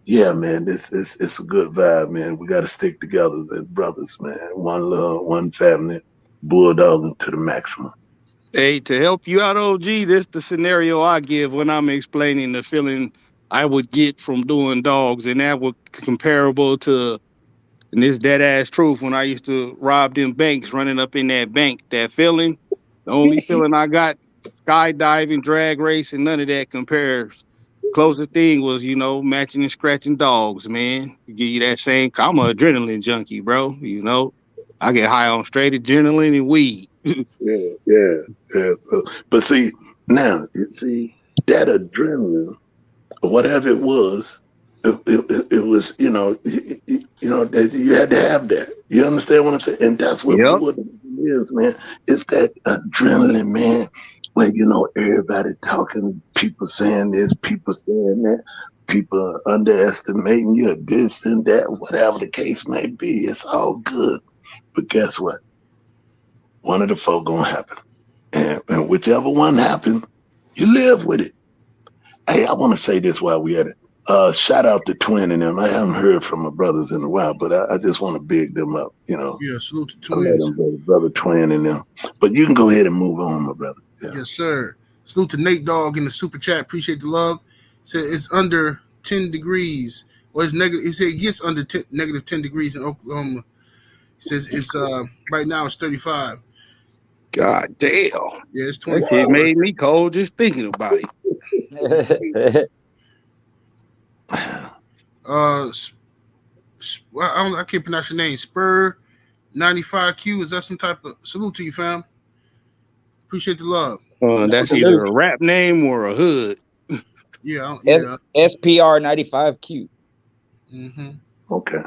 yeah, man, it's a good vibe, man. We got to stick together as brothers, man. One love, one family, bulldogging to the maximum. Hey, to help you out, OG, this the scenario I give when I'm explaining the feeling I would get from doing dogs, and that was comparable to, and this dead ass truth, when I used to rob them banks, running up in that bank, that feeling, the only feeling I got, skydiving, drag racing, none of that compares. Closest thing was, you know, matching and scratching dogs, man. To give you that same, I'm an adrenaline junkie, bro. You know, I get high on straight adrenaline and weed. Yeah. So, but see, now, you see, that adrenaline, or whatever it was, it was, that you had to have that. You understand what I'm saying? And that's what Yep. what it is, man. It's that adrenaline, man. When everybody talking, people saying this, people saying that, people underestimating you, this and that, whatever the case may be. It's all good, but guess what? One of the four gonna happen, and whichever one happens, you live with it. Hey, I want to say this while we at it. Shout out to Twin and them. I haven't heard from my brothers in a while, but I just want to big them up. You know. Yeah, salute to I let Twins. them, brother Twin and them. But you can go ahead and move on, my brother. Yeah. Yes, sir. Salute to Nate Dogg in the super chat. Appreciate the love. Said it's under 10 degrees. Well, it's negative. He said it gets under negative 10 degrees in Oklahoma. He says it's right now it's 35. God damn. Yeah, it's That 24. shit made me cold just thinking about it. I can't pronounce your name. Spur 95Q. Is that some type of salute to you, fam? Appreciate the love. That's either a rap name or a hood. Yeah, yeah. SPR 95Q. Okay.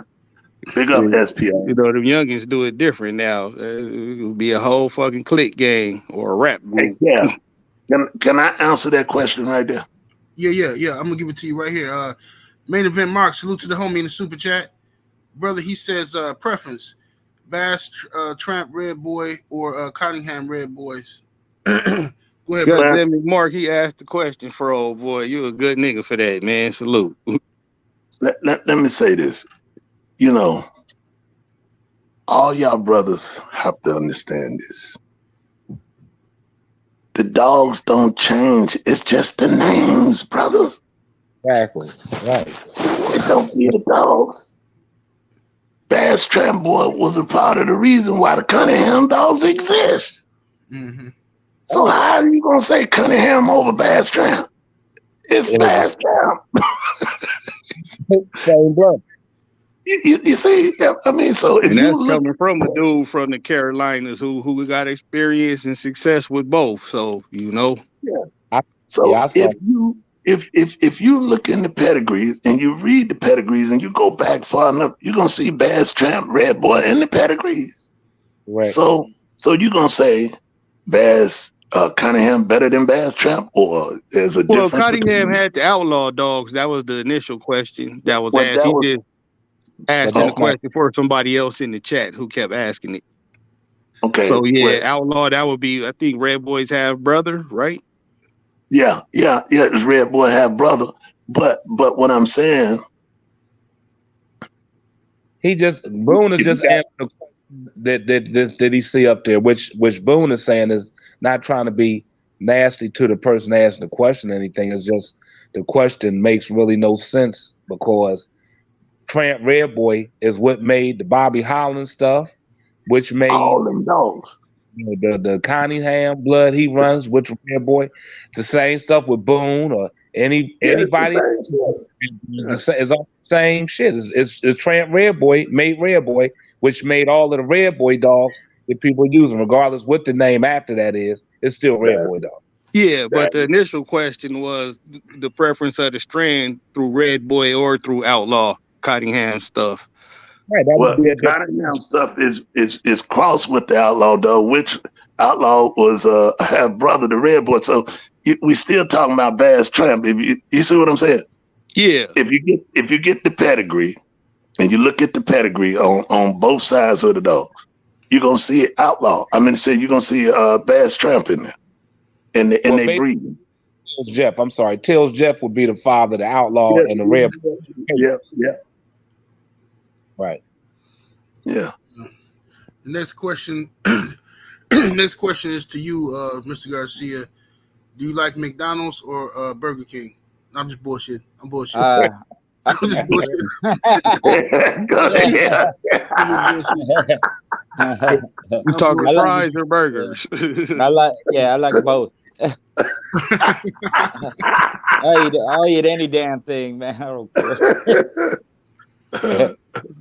Big up SPR. You know, them youngins do it different now. It would be a whole fucking clique gang or a rap group. Hey, yeah. Can I answer that question right there? Yeah. I'm gonna give it to you right here. Main event Mark, salute to the homie in the super chat. Brother, he says preference. Bass Tramp Red Boy or Cottingham Red Boys. Go ahead, God damn it, Mark, he asked the question for old boy. You a good nigga for that, man. Salute. Let me say this. You know, all y'all brothers have to understand this. The dogs don't change. It's just the names, brothers. Exactly. Right. It don't be the dogs. Bass Tramp Boy was a part of the reason why the Cunningham dogs exist. So how are you gonna say Cunningham over Bass Tramp? It's Bass Tramp. Same blood. You see, I mean, so if and you that's look coming from a dude from the Carolinas who got experience and success with both. So you know. If you look in the pedigrees and you read the pedigrees and you go back far enough, you're gonna see Bass Tramp, Red Boy in the pedigrees. Right. So you're gonna say Bass Cunningham better than Bass Tramp, or there's a difference? Well, Cunningham had the outlaw dogs. That was the initial question that was asked. He just asking the question for somebody else in the chat who kept asking it. Okay. So yeah, outlaw, that would be, I think Red Boys have brother, right? Yeah. It's Red Boy have brother, but what I'm saying, Boone is just answering the question that he see up there, which Boone is saying is not trying to be nasty to the person asking the question or anything. It's just the question makes really no sense because Tramp Red Boy is what made the Bobby Holland stuff, which made all them dogs. The Cunningham blood he runs with Red Boy. It's the same stuff with Boone or anybody. It's all the same shit. It's Tramp Red Boy made Red Boy, which made all of the Red Boy dogs that people are using, regardless what the name after that is. It's still Red Boy dog. Yeah, but the initial question was the preference of the strand through Red Boy or through outlaw Cottingham stuff. Right. Well, Cottingham stuff is crossed with the outlaw dog, which outlaw was have brother to Red Boy. So we still talking about Bass Tramp. If you see what I'm saying? Yeah. If you get the pedigree and you look at the pedigree on both sides of the dogs, you're gonna see outlaw. I mean, you're gonna see Bass Tramp in there, and they breed. Tills Jeff, I'm sorry. Tills Jeff would be the father, the outlaw, and the Red Boy. Yeah. Right. Yeah. The next question. Next question is to you, Mr. Garcia. Do you like McDonald's or Burger King? I'm just bullshit. I'm bullshit. I'm just bullshit. You talking fries or burgers? I like both. I'll eat any damn thing, man. I don't care.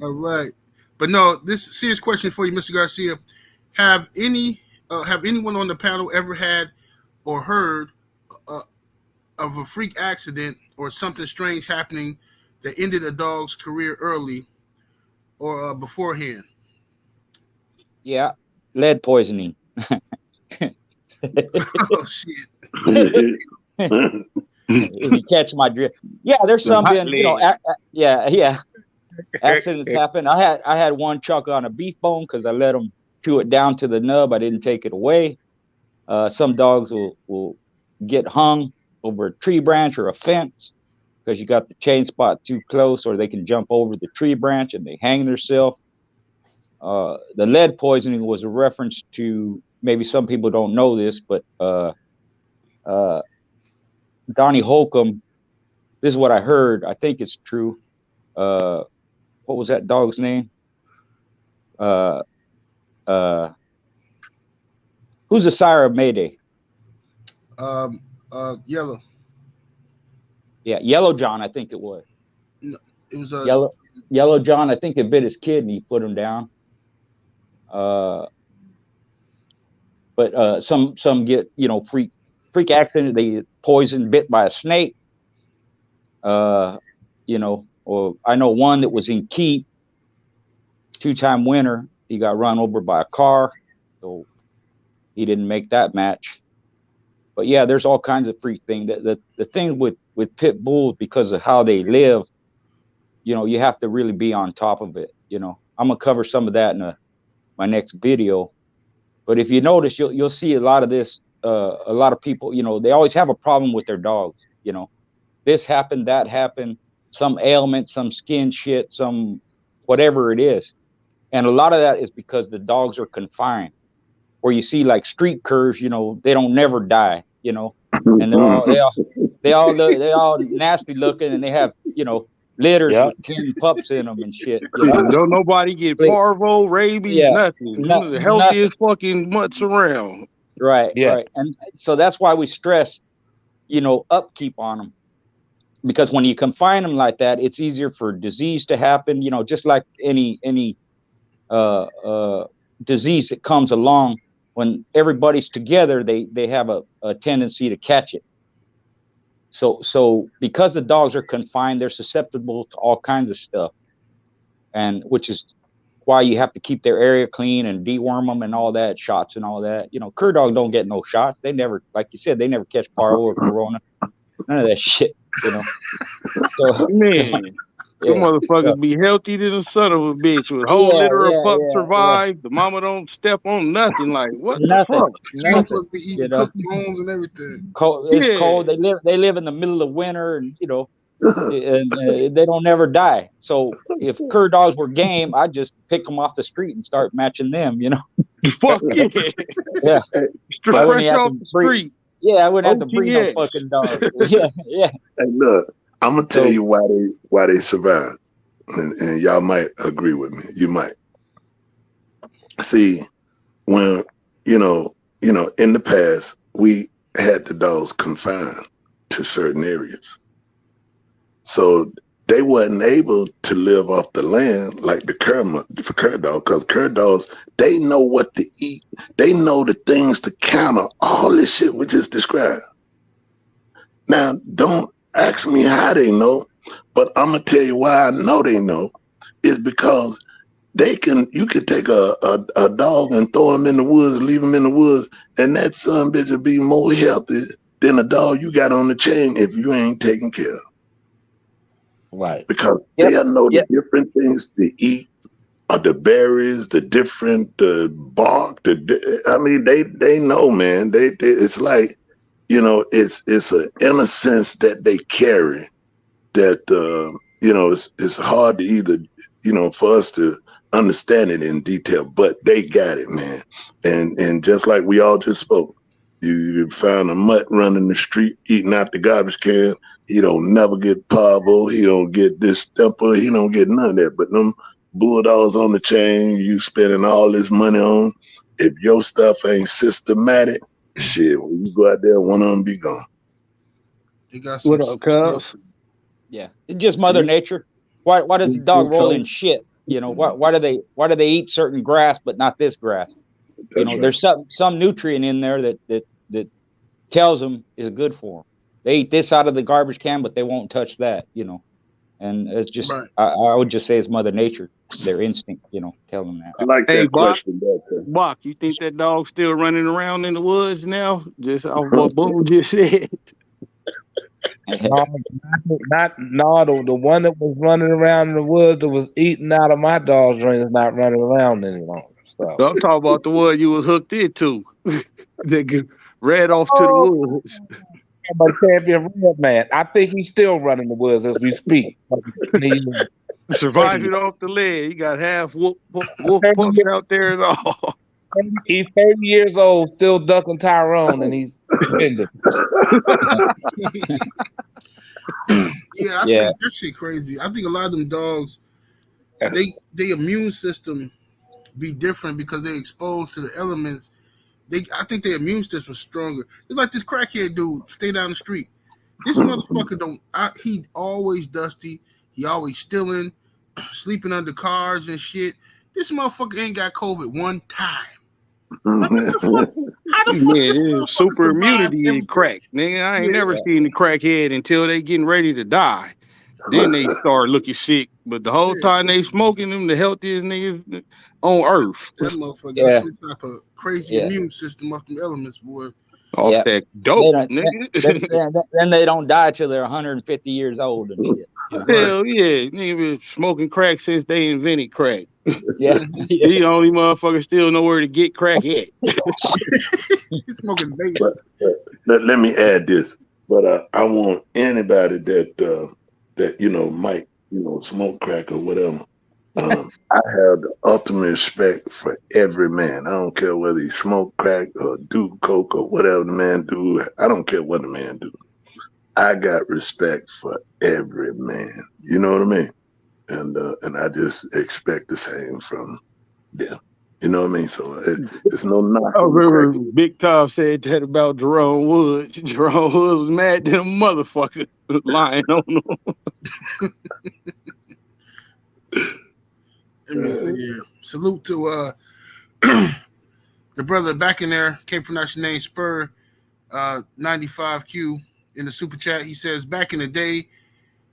All right, but no, this serious question for you, Mr. Garcia. Have anyone on the panel ever had or heard of a freak accident or something strange happening that ended a dog's career early or beforehand? Yeah, lead poisoning. Oh shit! If you catch my drift, yeah, there's some been, accidents happen. I had one chuck on a beef bone because I let him chew it down to the nub. I didn't take it away. Some dogs will get hung over a tree branch or a fence because you got the chain spot too close, or they can jump over the tree branch and they hang themselves. The lead poisoning was a reference to, maybe some people don't know this, but Donnie Holcomb, this is what I heard. I think it's true. What was that dog's name? Who's the sire of Mayday? Yellow. Yeah, Yellow John, I think it was. No, it was Yellow John. I think it bit his kid and he put him down. But some get, you know, freak accident, they poisoned, bit by a snake. You know, or I know one that was in Keep, 2-time winner. He got run over by a car, so he didn't make that match. But yeah, there's all kinds of freak things. The thing with pit bulls, because of how they live, you know, you have to really be on top of it. You know, I'm gonna cover some of that in my next video. But if you notice, you'll see a lot of this. A lot of people, you know, they always have a problem with their dogs. You know, this happened, that happened, some ailment, some skin shit, some whatever it is. And a lot of that is because the dogs are confined. Where you see like street curs, you know, they don't never die, you know, and they all nasty looking, and they have, you know, litters with 10 pups in them and shit. You know? Don't nobody get parvo, rabies, nothing. The healthiest fucking mutts around. Right, right. And so that's why we stress, you know, upkeep on them. Because when you confine them like that, it's easier for disease to happen, you know, just like any disease that comes along. When everybody's together, they have a tendency to catch it. So because the dogs are confined, they're susceptible to all kinds of stuff, and which is why you have to keep their area clean and deworm them and all that, shots and all that. You know, cur dogs don't get no shots. They never, like you said, they never catch parvo or corona, none of that shit. You know, so man. Them motherfuckers be healthy than a son of a bitch with whole litter of pups survive. The mama don't step on nothing. Like what the fuck? Nothing. Be eating cooked bones and everything. It's cold. They live in the middle of winter, and you know, and they don't never die. So if cur dogs were game, I'd just pick them off the street and start matching them. You know, fuck yeah, yeah. Fresh off the street. Yeah, I wouldn't have to breed no fucking dog. Yeah. Hey, look. I'm gonna tell you why they survived, and y'all might agree with me. You might see when you know in the past we had the dogs confined to certain areas, so they wasn't able to live off the land like the cur dog, because cur dogs, they know what to eat, they know the things to counter all this shit we just described. Now, don't ask me how they know, but I'm gonna tell you why I know they know. Is because you could take a dog and throw him in the woods, leave him in the woods, and that son bitch will be more healthy than a dog you got on the chain if you ain't taking care of. Right. Because they'll know the different things to eat, or the berries, the bark, I mean, they know, man. They it's like, you know, it's an innocence that they carry that, you know, it's hard to either, you know, for us to understand it in detail, but they got it, man. And just like we all just spoke, you found a mutt running the street, eating out the garbage can. He don't never get parvo. He don't get distemper. He don't get none of that. But them bulldogs on the chain, you spending all this money on, if your stuff ain't systematic, shit, when you go out there, one of them be gone. You got what up, cuz? Yeah, it's just Mother Nature. Why does the dog roll in shit? You know, why do they eat certain grass but not this grass? You know, there's some nutrient in there that tells them is good for them. They eat this out of the garbage can, but they won't touch that. You know, and it's just I would just say it's Mother Nature, their instinct. You know, tell them that. I like that question, Bach, you think that dog's still running around in the woods now? Just off what Boom just said. No, the one that was running around in the woods that was eating out of my dog's ring is not running around any longer. So I'm talking about the one you was hooked into. That ran off to the woods. But Champion Red Man, I think he's still running the woods as we speak. Surviving off the leg. He got half wolf pups out there and all. He's 30 years old, still ducking Tyrone, and he's defending. I think that shit crazy. I think a lot of them dogs, their immune system be different because they're exposed to the elements. I think their immune system is stronger. It's like this crackhead dude, stay down the street. This motherfucker he always dusty. He always stealing, sleeping under cars and shit. This motherfucker ain't got COVID one time. Like, what the fuck? How the fuck this Yeah, motherfucker super survive immunity in everything? crack. Nigga, I ain't Yeah, never seen the crackhead until they getting ready to die. Then they start looking sick. But the whole yeah. time they smoking them, the healthiest niggas on earth. That motherfucker got Yeah, some type of crazy yeah, immune system off them elements, boy. Off yeah. that They dope, don't. nigga. Then they don't die till they're 150 years old and shit. You know? Right. Hell yeah. Nigga been smoking crack since they invented crack. Yeah, Mm-hmm. yeah. The only motherfucker still know where to get crack at. He's smoking But, base. let me add this. But I want anybody that might smoke crack or whatever. I have the ultimate respect for every man. I don't care whether he smoke crack or do coke or whatever the man do. I don't care what the man do. I got respect for every man. You know what I mean? And I just expect the same from them. You know what I mean? So it's no I knocking the crack. remember Big Tom said that about Jerome Woods. Jerome Woods was mad than a motherfucker lying on him. Let me see here. Salute to the brother back in there. Can't pronounce your name. Spur 95Q in the super chat. He says, back in the day,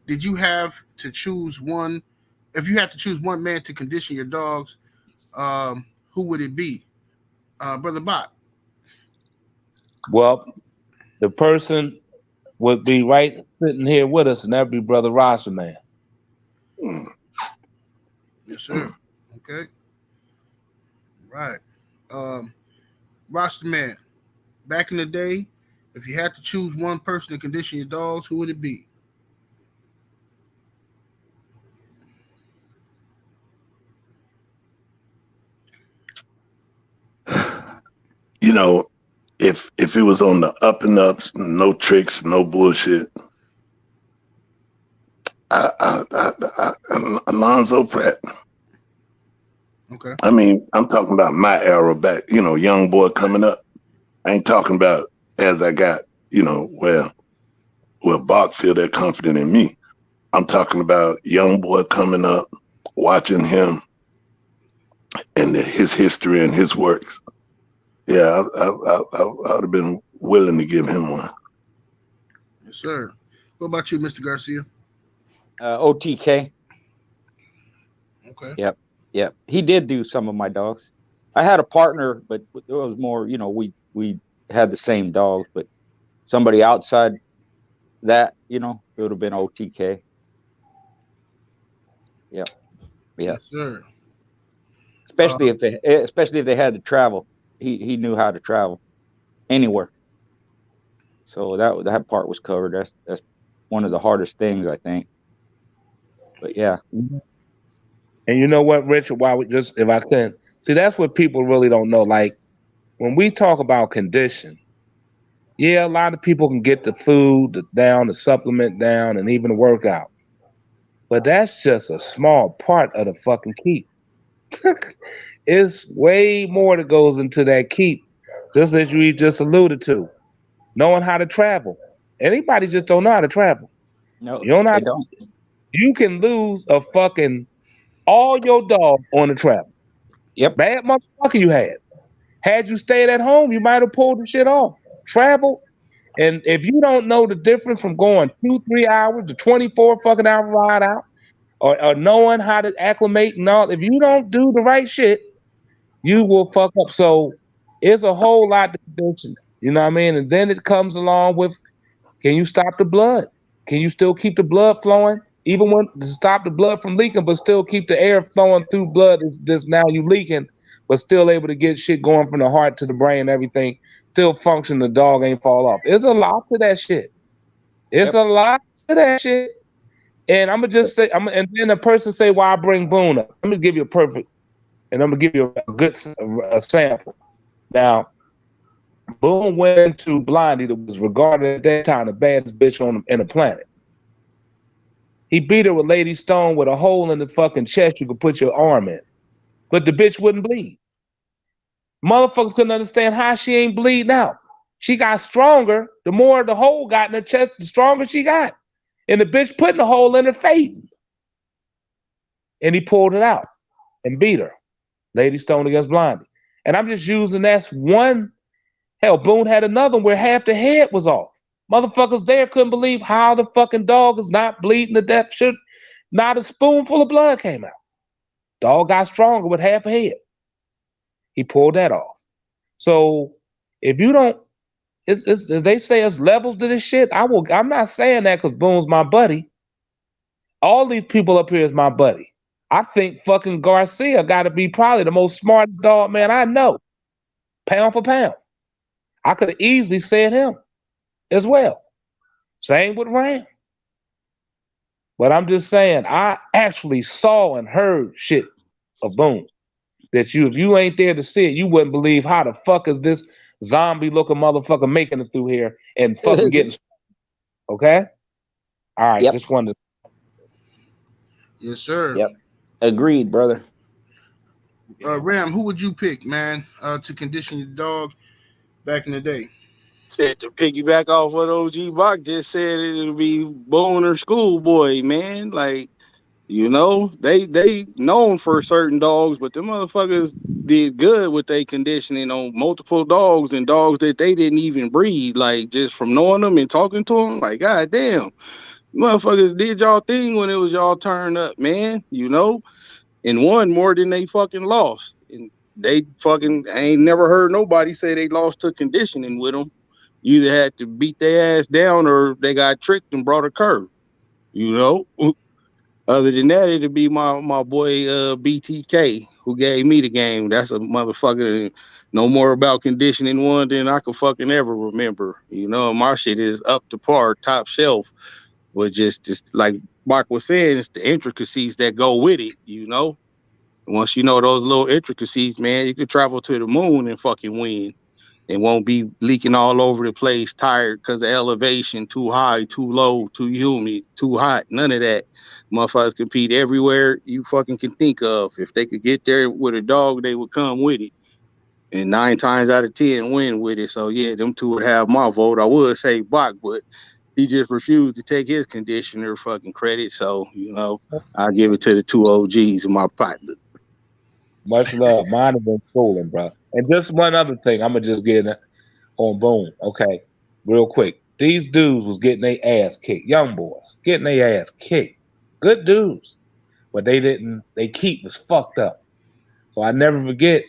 did you have to choose one? If you had to choose one man to condition your dogs, who would it be? Brother Bot. Well, the person would be right sitting here with us, and that'd be Brother Rasta Man. Mm. Yes, sir. Okay. Right. Roster Man, back in the day, if you had to choose one person to condition your dogs, who would it be? You know, if it was on the up and ups, no tricks, no bullshit, Alonzo Pratt. Okay. I mean, I'm talking about my era back, young boy coming up. I ain't talking about as I got, where Bach feel that confident in me. I'm talking about young boy coming up, watching him and his history and his works. Yeah, I would have been willing to give him one. Yes, sir. What about you, Mr. Garcia? OTK. Okay. Yep. He did do some of my dogs. I had a partner, but it was more, we had the same dogs, but somebody outside that, it would have been OTK. Yep. Yes, sir. Especially if they had to travel. He knew how to travel anywhere. So that part was covered. That's one of the hardest things, I think. But yeah. And you know what, Richard? If I can see, that's what people really don't know. Like when we talk about condition, yeah, a lot of people can get the food down, the supplement down, and even the workout. But that's just a small part of the fucking keep. It's way more that goes into that keep, just as you just alluded to. Knowing how to travel. Anybody just don't know how to travel. No, You don't know they how to, don't. you can lose a fucking all your dog on the travel. Yep. Bad motherfucker you had. Had you stayed at home, you might have pulled the shit off. Travel. And if you don't know the difference from going 2-3 hours to 24 fucking hour ride out, or knowing how to acclimate and all, if you don't do the right shit, you will fuck up. So it's a whole lot to condition. You know what I mean? And then it comes along with, can you stop the blood? Can you still keep the blood flowing? Even when to stop the blood from leaking, but still keep the air flowing through blood. Is this now you leaking, but still able to get shit going from the heart to the brain and everything. Still function, the dog ain't fall off. It's a lot to that shit. It's a lot to that shit. And I'm gonna just say, and then the person say, "Why I bring Boone up?" I'm gonna give you a perfect, and I'm gonna give you a good sample. Now, Boone went into Blondie, that was regarded at that time the baddest bitch in the planet. He beat her with Lady Stone with a hole in the fucking chest you could put your arm in, but the bitch wouldn't bleed. Motherfuckers couldn't understand how she ain't bleeding out. She got stronger. The more the hole got in her chest, the stronger she got. And the bitch putting the hole in her fading. And he pulled it out and beat her. Lady Stone against Blondie. And I'm just using that's one Hell, Boone had another one where half the head was off. Motherfuckers there couldn't believe how the fucking dog is not bleeding to death. Shit, not a spoonful of blood came out. Dog got stronger with half a head. He pulled that off. So if you don't, they say it's levels to this shit. I'm not saying that because Boone's my buddy. All these people up here is my buddy. I think fucking Garcia got to be probably the most smartest dog man I know, pound for pound. I could have easily said him as well. Same with Ram. But I'm just saying, I actually saw and heard shit of Boone that if you ain't there to see it, you wouldn't believe how the fuck is this zombie-looking motherfucker making it through here and fucking getting. Okay? All right, Yep. just wanted to. Yes, sir. Yep. Agreed, brother. Ram, who would you pick, man, to condition your dog back in the day? Said to piggyback off what OG Bach just said, it'll be Boone or Schoolboy, man. Like, you know, they known for certain dogs, but the motherfuckers did good with their conditioning on multiple dogs and dogs that they didn't even breed. Like, just from knowing them and talking to them, like, god damn, motherfuckers did y'all thing when it was y'all turn up, man. You know, and won more than they fucking lost. And they fucking, I ain't never heard nobody say they lost to conditioning with them. You either had to beat their ass down or they got tricked and brought a curve. You know? Other than that, it'd be my boy BTK who gave me the game. That's a motherfucker know more about conditioning one than I could fucking ever remember. You know, my shit is up to par, top shelf. But just like Mark was saying, it's the intricacies that go with it, you know? Once you know those little intricacies, man, you could travel to the moon and fucking win. It won't be leaking all over the place, tired because of elevation, too high, too low, too humid, too hot. None of that. Motherfuckers compete everywhere you fucking can think of. If they could get there with a dog, they would come with it. And 9 times out of 10 win with it. So yeah, them two would have my vote. I would say Bach, but he just refused to take his conditioner fucking credit. So, you know, I'll give it to the 2 OGs in my partner. Much love. Mine have been stolen, bro. And just one other thing, I'm gonna just get on Boone. Okay, real quick. These dudes was getting their ass kicked. Young boys getting their ass kicked. Good dudes, but they didn't. They keep was fucked up. So I never forget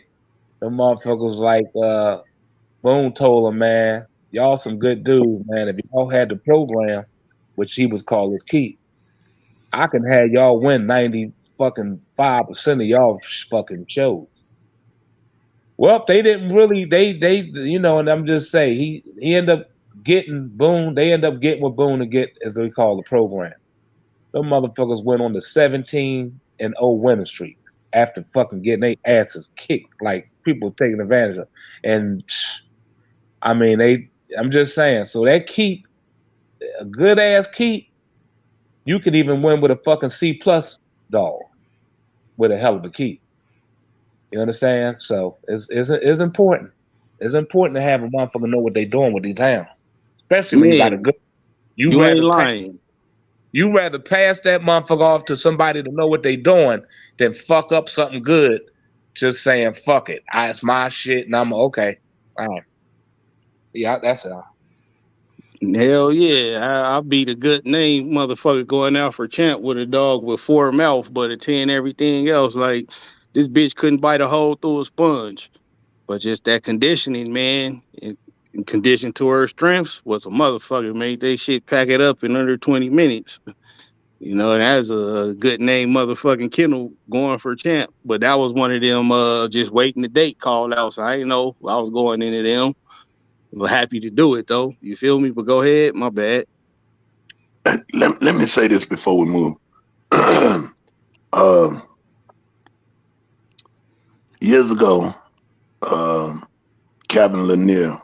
the motherfuckers like Boone told them, man, y'all some good dudes, man. If y'all had the program, which he was called his keep, I can have y'all win 95% of y'all fucking shows. Well, they didn't really. They you know, and I'm just saying he ended up getting Boone. They end up getting what Boone to get, as they call the program. Them motherfuckers went on the 17-0 winning streak after fucking getting their asses kicked, like people taking advantage of. And I mean, I'm just saying. So that keep, a good ass keep, you could even win with a fucking C+ dog with a hell of a keep. You understand? So it's important. It's important to have a motherfucker know what they're doing with these hounds, especially when you got a good. You ain't lying. You rather pass that motherfucker off to somebody to know what they doing than fuck up something good. Just saying fuck it, it's my shit, and I'm okay. All right. Yeah, that's it. Hell yeah, I beat a good name motherfucker going out for champ with a dog with 4 mouth, but a 10 everything else. Like, this bitch couldn't bite a hole through a sponge. But just that conditioning, man, and condition to her strengths was a motherfucker. Made they shit pack it up in under 20 minutes. You know, and that's a good name motherfucking kennel going for champ. But that was one of them just waiting the date call outs. I ain't know I was going into them. I'm happy to do it though. You feel me? But go ahead. My bad. Let me say this before we move. Years ago, Kevin Lanier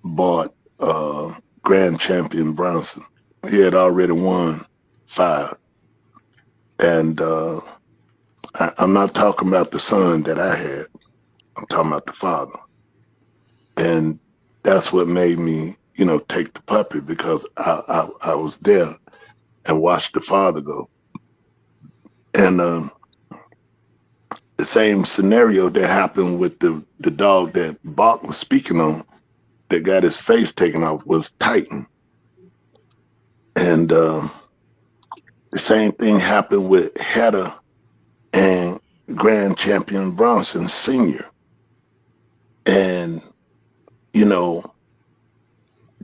bought Grand Champion Bronson. He had already won 5. And I'm not talking about the son that I had. I'm talking about the father. And that's what made me, you know, take the puppy, because I was there and watched the father go. And the same scenario that happened with the dog that Bach was speaking on that got his face taken off was Titan. And the same thing happened with Hedda and Grand Champion Bronson Sr. And, you know,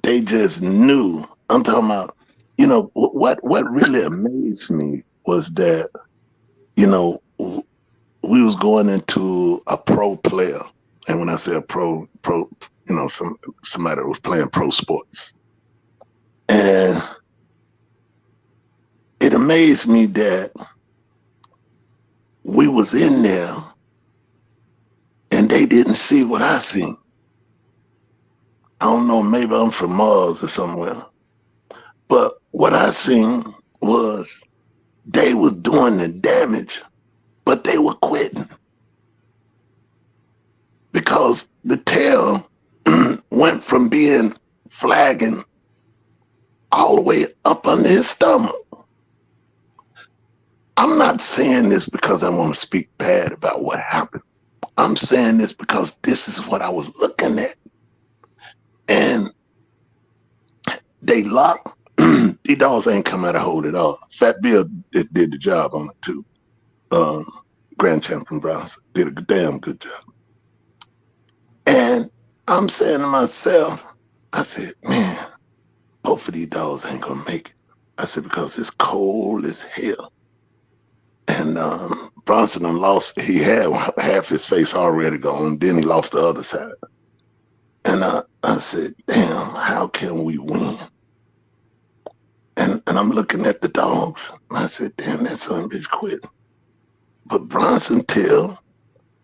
they just knew. I'm talking about, you know, what really amazed me was that, you know, we was going into a pro player. And when I say a pro, you know, somebody that was playing pro sports. And it amazed me that we was in there and they didn't see what I seen. I don't know, maybe I'm from Mars or somewhere. But what I seen was they was doing the damage, but they were quitting. Because the tail went from being flagging all the way up under his stomach. I'm not saying this because I want to speak bad about what happened. I'm saying this because this is what I was looking at. And they locked. These dogs ain't come out of hold at all. Fat Bill did the job on it too. Grand Champion Bronson did a damn good job. And I'm saying to myself, I said, man, both of these dogs ain't gonna make it. I said, because it's cold as hell. And Bronson lost, he had half his face already gone, then he lost the other side. And I said, damn, how can we win? And I'm looking at the dogs, and I said, damn, that son of a bitch quit. But Bronson tail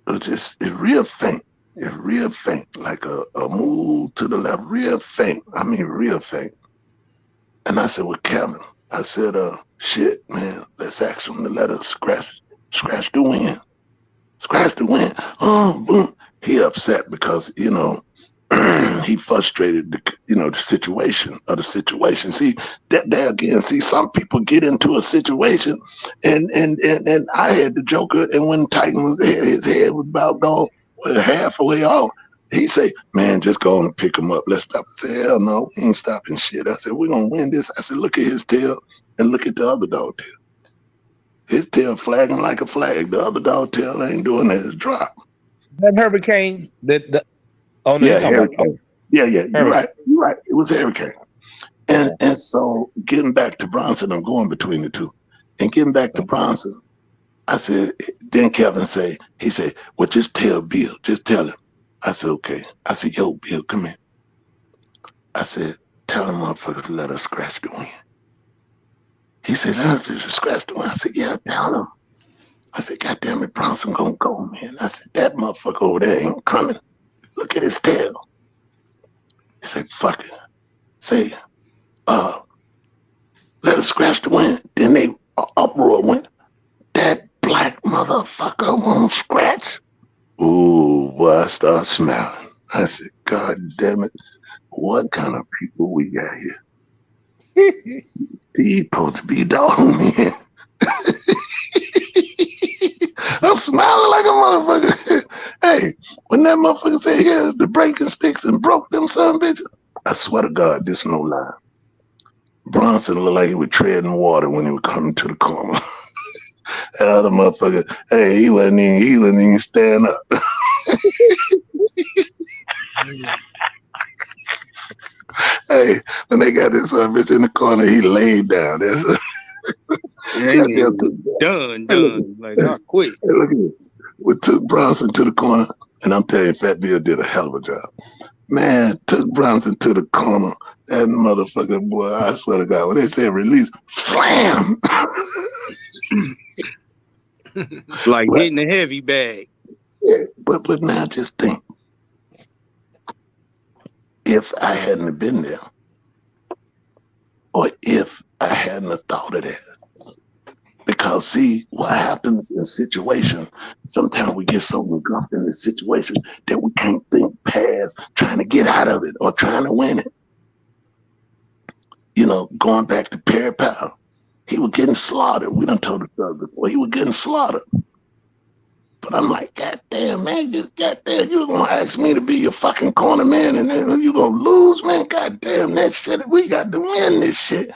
was just, it's real faint. It's real faint, like a move to the left, real faint. I mean, real faint. And I said, well, Kevin, I said, shit, man, let's ask him to let us scratch the wind. Scratch the wind. Oh, boom. He upset because, you know, he frustrated the situation. See, that again, see, some people get into a situation and I had the Joker, and when Titan was there, his head was about gone halfway off. He say, man, just go on and pick him up. Let's stop. I said, hell no, we ain't stopping shit. I said, we're gonna win this. I said, look at his tail and look at the other dog tail. His tail flagging like a flag. The other dog tail ain't doing that. It's drop. That hurricane, Hurricane. Yeah, you're right. It was hurricane. And so getting back to Bronson, I'm going between the two. And getting back to Bronson, I said, then Kevin he said, well, just tell Bill, just tell him. I said, okay. I said, yo, Bill, come here. I said, tell them motherfuckers to let us scratch the wind. He said, let us just scratch the wind. I said, yeah, tell them. I said, God damn it, Bronson gonna go, man. I said, that motherfucker over there ain't coming. Look at his tail. He said, fuck it. Say, let us scratch the wind. Then they uproar went, that black motherfucker won't scratch. Ooh, boy, I started smiling. I said, God damn it, what kind of people we got here? He supposed to be dog, man. I'm smiling like a motherfucker. Hey, when that motherfucker said, here's the breaking sticks and broke them son of bitches, I swear to God, this no lie. Bronson looked like he was treading water when he was coming to the corner. The other motherfucker, hey, he wasn't even stand up. Hey, when they got this bitch in the corner, he laid down. Done. Like, I quit. Hey, look at it. We took Bronson to the corner, and I'm telling you, Fat Bill did a hell of a job. Man, took Bronson to the corner. That motherfucker, boy, I swear to God, when they said release, slam! Like hitting a heavy bag. Yeah, but now just think, if I hadn't have been there, or if I hadn't have thought of that. Because see, what happens in situations, sometimes we get so engulfed in the situation that we can't think past trying to get out of it or trying to win it. You know, going back to Perry Powell, he was getting slaughtered. We done told the story before. He was getting slaughtered. But I'm like, God damn, man, goddamn, you gonna ask me to be your fucking corner man, and then you gonna lose, man? God damn, that shit, we got to win this shit.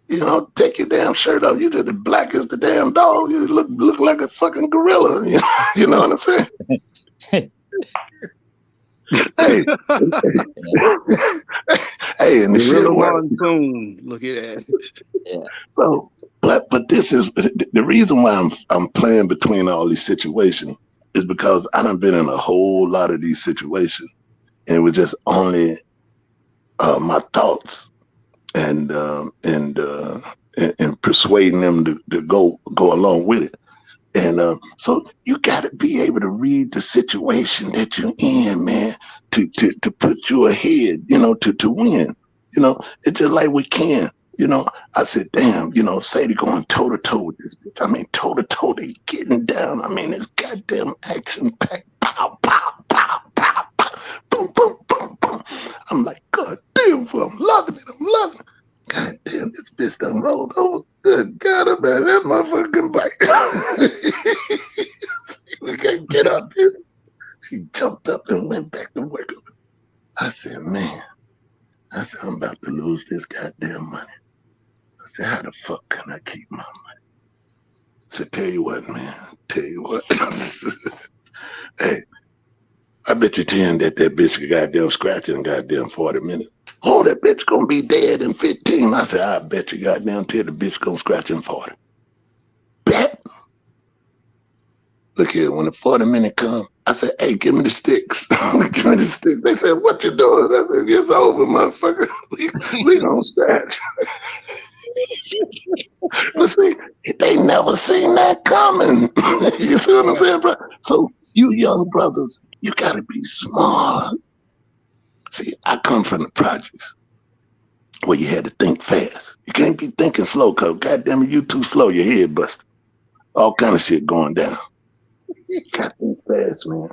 You know, take your damn shirt off. You just as black as the damn dog. You look like a fucking gorilla. You know what I'm saying? Hey, hey, and the shit worked. Look at that. Yeah. So, but this is the reason why I'm playing between all these situations is because I done been in a whole lot of these situations, and it was just only my thoughts and persuading them to go along with it. And so you got to be able to read the situation that you're in, man, to put you ahead, you know, to win. You know, it's just like we can. You know, I said, damn, you know, Sadie going toe to toe with this bitch. I mean, toe to toe, they getting down. I mean, it's goddamn action packed. Pow, pow, pow, pow, pow, boom, boom, boom, boom. I'm like, God damn, I'm loving it. I'm loving it. God damn, this bitch done rolled over. Good God, man, that motherfucking bike. We can't get up here. She jumped up and went back to work. I said, man, I'm about to lose this goddamn money. I said, how the fuck can I keep my money? I said, tell you what, man, tell you what. Hey, I bet you 10 that bitch could goddamn scratch it in goddamn 40 minutes. Oh, that bitch gonna be dead in 15. I said, I bet you goddamn 10 the bitch gonna scratch in 40. Bet. Look here, when the 40 minute come, I said, hey, give me the sticks. Give me the sticks. They said, what you doing? I said, it's over, motherfucker. We gonna scratch. But see, they never seen that coming. You see what I'm saying, bro? So you young brothers, you gotta be smart. See, I come from the projects where you had to think fast. You can't be thinking slow, cause goddamn it, you too slow, your head busted. All kind of shit going down. You gotta think fast, man,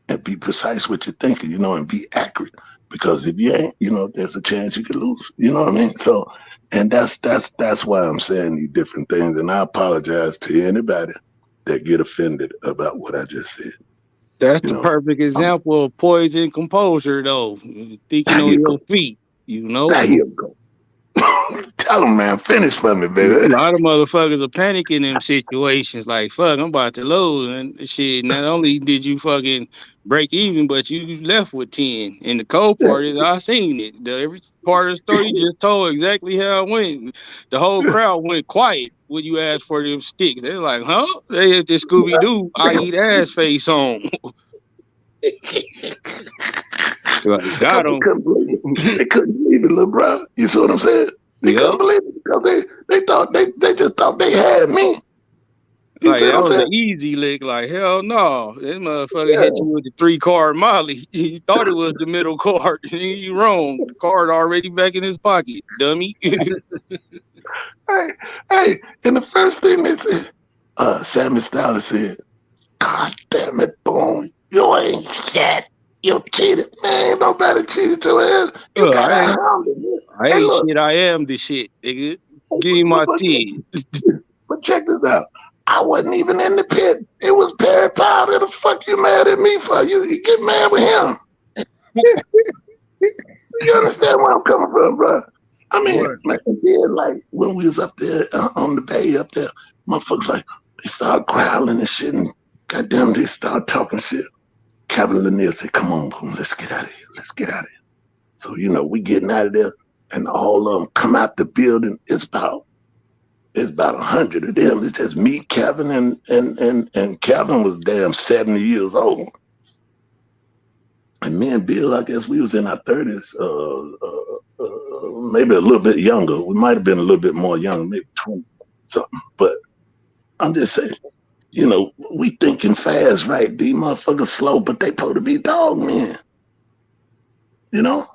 and be precise with your thinking, you know, and be accurate. Because if you ain't, you know, there's a chance you could lose. You know what I mean? So, and that's why I'm saying these different things. And I apologize to anybody that get offended about what I just said. That's the perfect example of poise and composure, though. Thinking on your feet, you know. There you go. Tell them, man. Finish for me, baby. A lot of motherfuckers are panicking in them situations. Like, fuck, I'm about to lose. And shit, not only did you fucking break even, but you left with 10. And the cold part is, I seen it. Every part of the story you just told exactly how it went. The whole crowd went quiet when you asked for them sticks. They're like, huh? They had this Scooby-Doo, I eat ass face on. Got them. They couldn't believe it, little bro. You see what I'm saying? They couldn't believe it because they thought they just thought they had me. You like that was an easy lick. Like hell no, this motherfucker hit you with the 3-card Molly. You thought it was the middle card. You wrong. The card already back in his pocket, dummy. Hey, and the first thing they said, Sammy Styler said, "God damn it, boy, you ain't shit. You cheated, man. Ain't nobody cheated your ass. You got a hound in here. I ain't shit. I am the shit, nigga. Give me my tea." But check this out. I wasn't even in the pit. It was Perry Powder. The fuck you mad at me for? You get mad with him. You understand where I'm coming from, bro? I mean, like when we was up there on the bay up there, motherfuckers like they started growling and shit, and goddamn, they started talking shit. Kevin Lanier said, "Come on, boom, let's get out of here. Let's get out of here." So you know, we getting out of there, and all of them come out the building. It's about 100 of them. It's just me, Kevin, and Kevin was damn 70 years old. And me and Bill, I guess we was in our 30s, maybe a little bit younger. We might have been a little bit more young, maybe 20 something. But I'm just saying, you know, we thinking fast, right? These motherfuckers slow, but they supposed to be dog men. You know?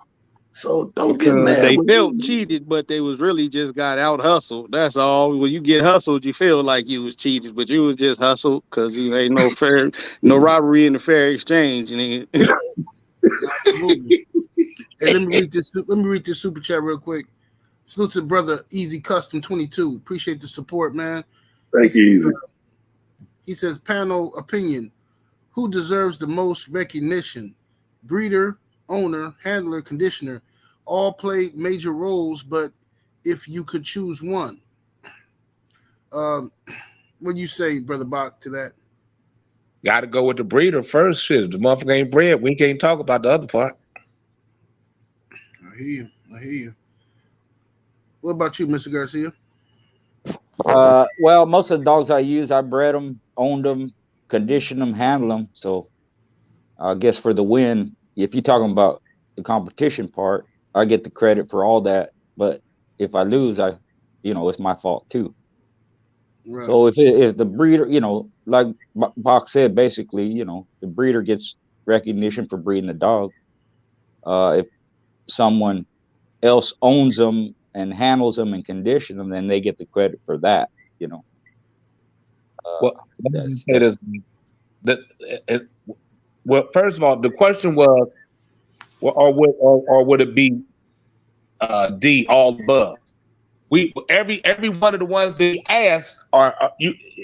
So don't get mad. They felt cheated, but they was really just got out hustled. That's all. When you get hustled, you feel like you was cheated, but you was just hustled because you ain't no robbery in the fair exchange. Absolutely. Hey, let me read this super chat real quick. Salute to brother Easy Custom 22. Appreciate the support, man. Thank you, Easy. He says, panel opinion. Who deserves the most recognition? Breeder, owner, handler, conditioner. All played major roles, but if you could choose one. What do you say, Brother Bach, to that? Got to go with the breeder first. Shit, if the motherfucker ain't bred, we can't talk about the other part. I hear you. What about you, Mr. Garcia? Well, most of the dogs I use, I bred them, owned them, conditioned them, handled them. So I guess for the win, if you're talking about the competition part, I get the credit for all that. But if I lose, it's my fault too. Right. So if the breeder, like Bach said, basically, the breeder gets recognition for breeding the dog. If someone else owns them and handles them and conditions them, then they get the credit for that. Well, well, first of all, the question was, or would it be D, all above? Every one of the ones they asked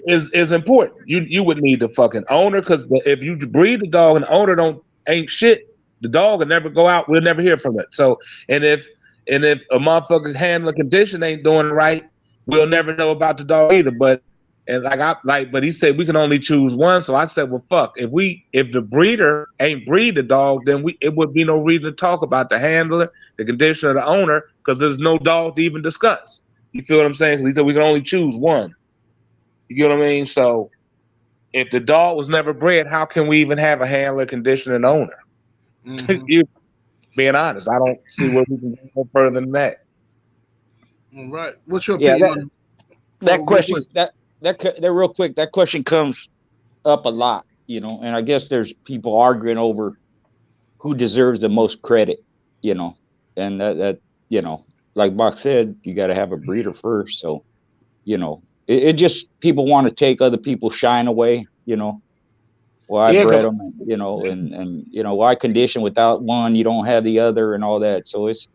is important. You would need the fucking owner, because if you breed the dog and the owner ain't shit, the dog will never go out. We'll never hear from it. So and if a motherfucking handler condition ain't doing it right, we'll never know about the dog either. But he said we can only choose one. So I said, well, fuck. If the breeder ain't breed the dog, then it would be no reason to talk about the handler, the condition of the owner, because there's no dog to even discuss. You feel what I'm saying? He said we can only choose one. You get what I mean? So if the dog was never bred, how can we even have a handler, conditioner, and owner? Mm-hmm. You being honest, I don't see where we can go further than that. All right. What's your opinion? That question, that real quick, that question comes up a lot, and I guess there's people arguing over who deserves the most credit, and that like Bach said, you got to have a breeder first. So, it just, people want to take other people's shine away, Well, I bred them, and why condition without one, you don't have the other and all that. So it's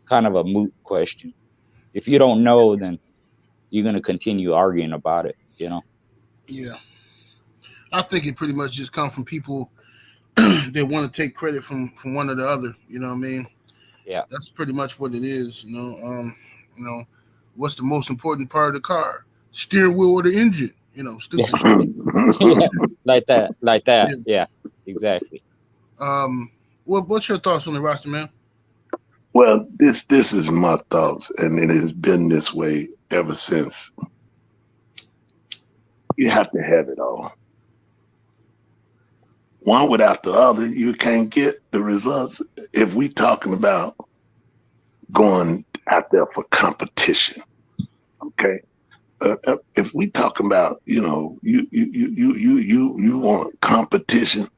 kind of a moot question. If you don't know, then you're going to continue arguing about it, Yeah. I think it pretty much just comes from people that want to take credit from one or the other. You know what I mean? Yeah. That's pretty much what it is. What's the most important part of the car? Steering wheel or the engine? Stupid shit. Yeah, like that. Yeah, exactly. What's your thoughts on the roster, man? Well, this is my thoughts, and it has been this way ever since. You have to have it all. One without the other, you can't get the results. If we talking about going out there for competition, okay. If we talking about, you want competition,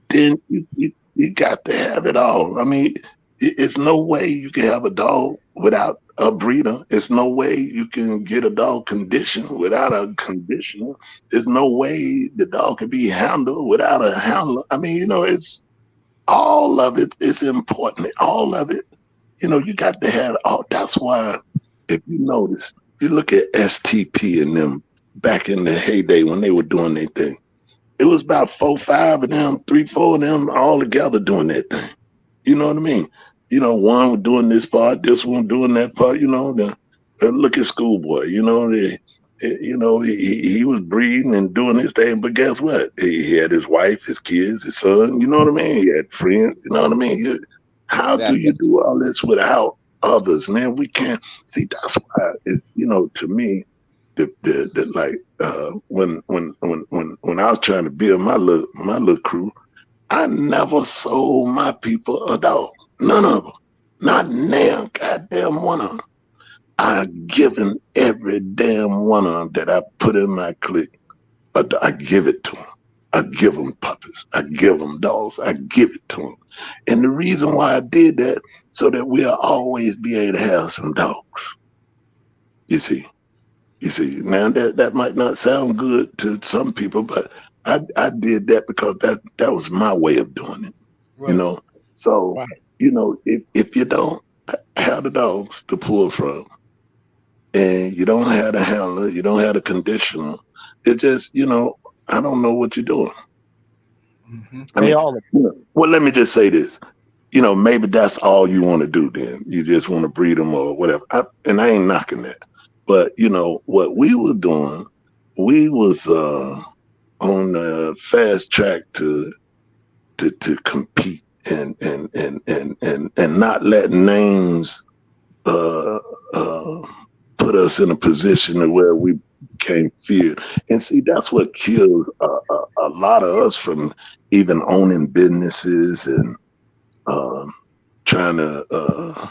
then you got to have it all. I mean, it's no way you can have a dog without a breeder. It's no way you can get a dog conditioned without a conditioner. There's no way the dog can be handled without a handler. I mean, it's all of it is important. All of it, you got to have it all. That's why, if you notice, if you look at STP and them back in the heyday when they were doing their thing, it was about 4, 5 of them, 3, 4 of them all together doing their thing. You know what I mean? One was doing this part, this one doing that part. Look at Schoolboy. He was breeding and doing his thing, but guess what? He had his wife, his kids, his son. You know what I mean? He had friends. You know what I mean? How do you do all this without others, man? We can't see. That's why it's, to me, when I was trying to build my little crew, I never sold my people a dog. None of them. Not damn goddamn one of them. I've given every damn one of them that I put in my clique. But I give it to them. I give them puppies. I give them dogs. I give it to them. And the reason why I did that, so that we'll always be able to have some dogs. You see, now that might not sound good to some people, but I did that because that was my way of doing it. Right. So, right. If you don't have the dogs to pull from, and you don't have the handler, you don't have the conditioner, it's just, I don't know what you're doing. Mm-hmm. I mean, well, let me just say this. Maybe that's all you want to do then. You just want to breed them or whatever. And I ain't knocking that. But, what we were doing, we was on the fast track to compete and not let names put us in a position where we became feared. And see, that's what kills a lot of us from even owning businesses and trying to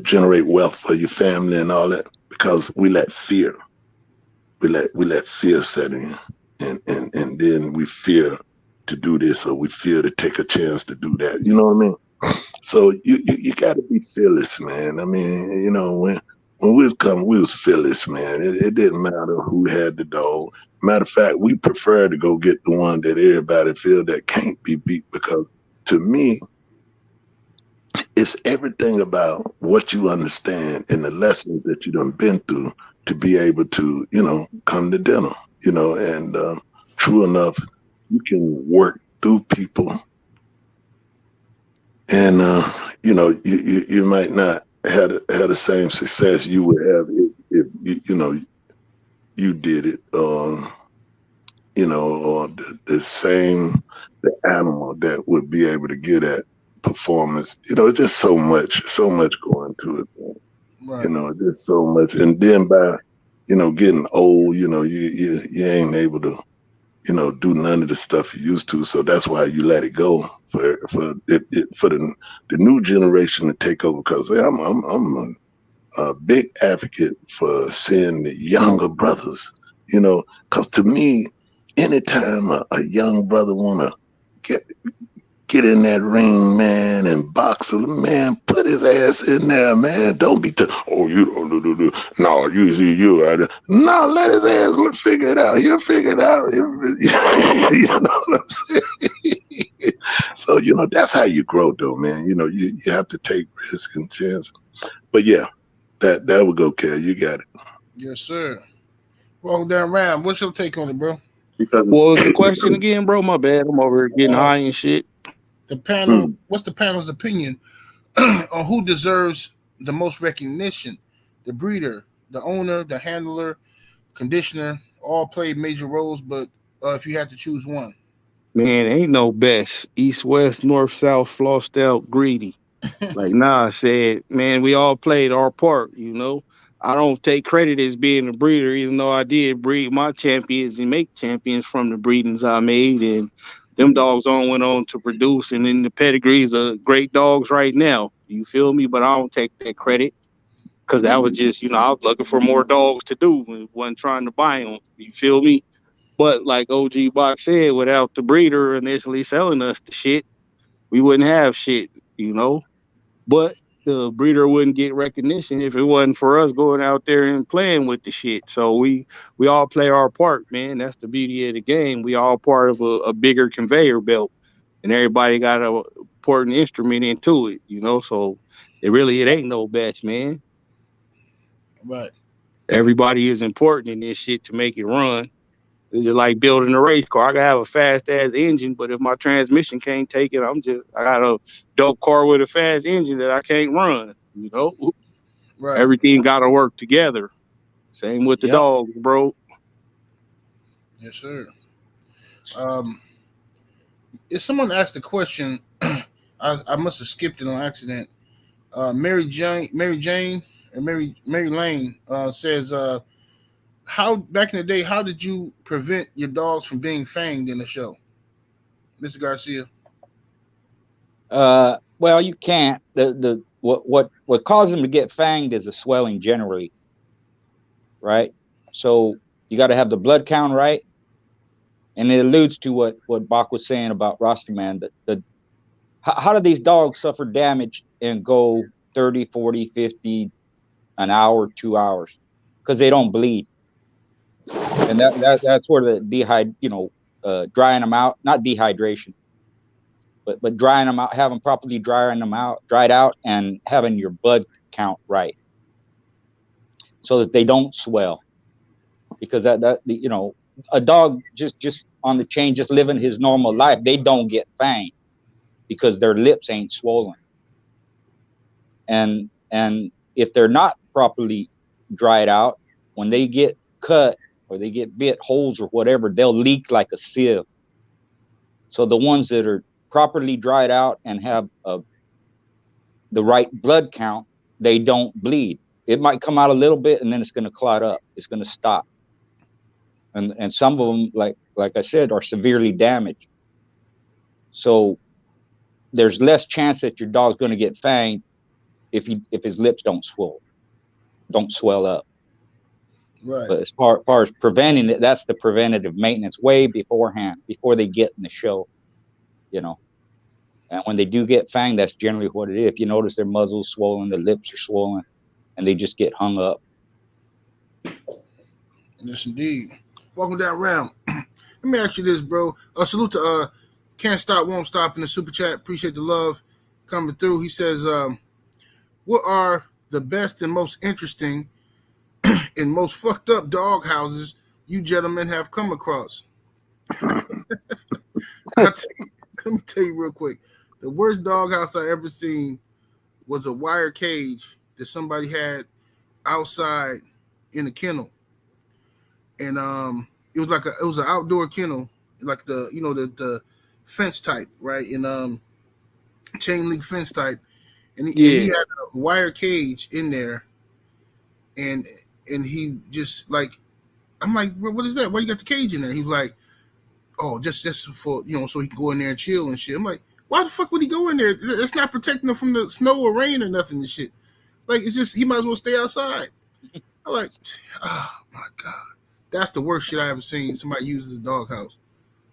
generate wealth for your family and all that, because we let fear set in, and then we fear to do this, or we fear to take a chance to do that. You know what I mean? So you got to be fearless, man. I mean, when we was coming, we was fearless, man. It didn't matter who had the dog. Matter of fact, we prefer to go get the one that everybody feel that can't be beat, because to me, it's everything about what you understand and the lessons that you done been through to be able to, come to dinner, and true enough, you can work through people, and you might not have the same success you would have if you did it, or the animal that would be able to get at performance. It's just so much going to it, man. Right. Just so much. And then by, getting old, you ain't able to, do none of the stuff you used to. So that's why you let it go for the new generation to take over. Because I'm a big advocate for seeing the younger brothers, because to me, anytime a young brother want to get in that ring, man, and box him, man, put his ass in there, man. Don't be you don't do. No, you. No, let his ass figure it out. He'll figure it out. You know what I'm saying? So, that's how you grow, though, man. You have to take risk and chance. But yeah, that would go, Cal. You got it. Yes, sir. Well, then, Ram, what's your take on it, bro? What was the question again, bro? My bad. I'm over here getting high and shit. The panel. What's the panel's opinion on who deserves the most recognition? The breeder, the owner, the handler, conditioner, all played major roles, but if you had to choose one. Man, ain't no best. East, west, north, south, flossed out, greedy. Like Nas said, man, we all played our part. I don't take credit as being a breeder, even though I did breed my champions and make champions from the breedings I made. And them dogs went on to produce, and then the pedigrees are great dogs right now. You feel me? But I don't take that credit, because that was just, I was looking for more dogs to do and wasn't trying to buy them. You feel me? But like OG Box said, without the breeder initially selling us the shit, we wouldn't have shit. But the breeder wouldn't get recognition if it wasn't for us going out there and playing with the shit. So we all play our part, man. That's the beauty of the game. We all part of a bigger conveyor belt, and everybody got a important instrument into it. So it ain't no best, man. Right. Everybody is important in this shit to make it run. It's just like building a race car. I can have a fast ass engine, but if my transmission can't take it, I got a dope car with a fast engine that I can't run. Right. Everything got to work together. Same with the dogs, bro. Yes, sir. If someone asked the question, I must have skipped it on accident. Mary Jane, and Mary Lane says, how back in the day, how did you prevent your dogs from being fanged in the show, Mr. Garcia? Well, you can't. What causes them to get fanged is a swelling generally, right? So you got to have the blood count right, and it alludes to what Bach was saying about Rosterman. How do these dogs suffer damage and go 30, 40, 50 an hour, 2 hours? Because they don't bleed, and that's where the drying them out, not dehydration, but drying them out, having properly dried out, and having your blood count right, so that they don't swell. Because a dog just on the chain, just living his normal life, they don't get fanged because their lips ain't swollen. And if they're not properly dried out, when they get cut or they get bit, holes or whatever, they'll leak like a sieve. So the ones that are properly dried out and have the right blood count, they don't bleed. It might come out a little bit and then it's going to clot up. It's going to stop. And some of them, like I said, are severely damaged. So there's less chance that your dog's going to get fanged if his lips don't swell up. Right. But as far as preventing it, that's the preventative maintenance way beforehand, before they get in the show, you know. And when they do get fanged, that's generally what it is. If you notice their muzzle's swollen, their lips are swollen, and they just get hung up. Yes, indeed. Welcome to that round. Let me ask you this, bro. Salute to Can't Stop, Won't Stop in the super chat. Appreciate the love coming through. He says, what are the best and most interesting and most fucked up dog houses you gentlemen have come across? Let me tell you real quick. The worst dog house I ever seen was a wire cage that somebody had outside in a kennel. And it was an outdoor kennel, like the fence type, right? And chain link fence type. And he had a wire cage in there, and he just like, I'm like, what is that? Why you got the cage in there? He was like, oh, just for, so he can go in there and chill and shit. I'm like, why the fuck would he go in there? It's not protecting him from the snow or rain or nothing and shit. Like, it's just, he might as well stay outside. I'm like, oh my God. That's the worst shit I ever seen. Somebody uses a doghouse.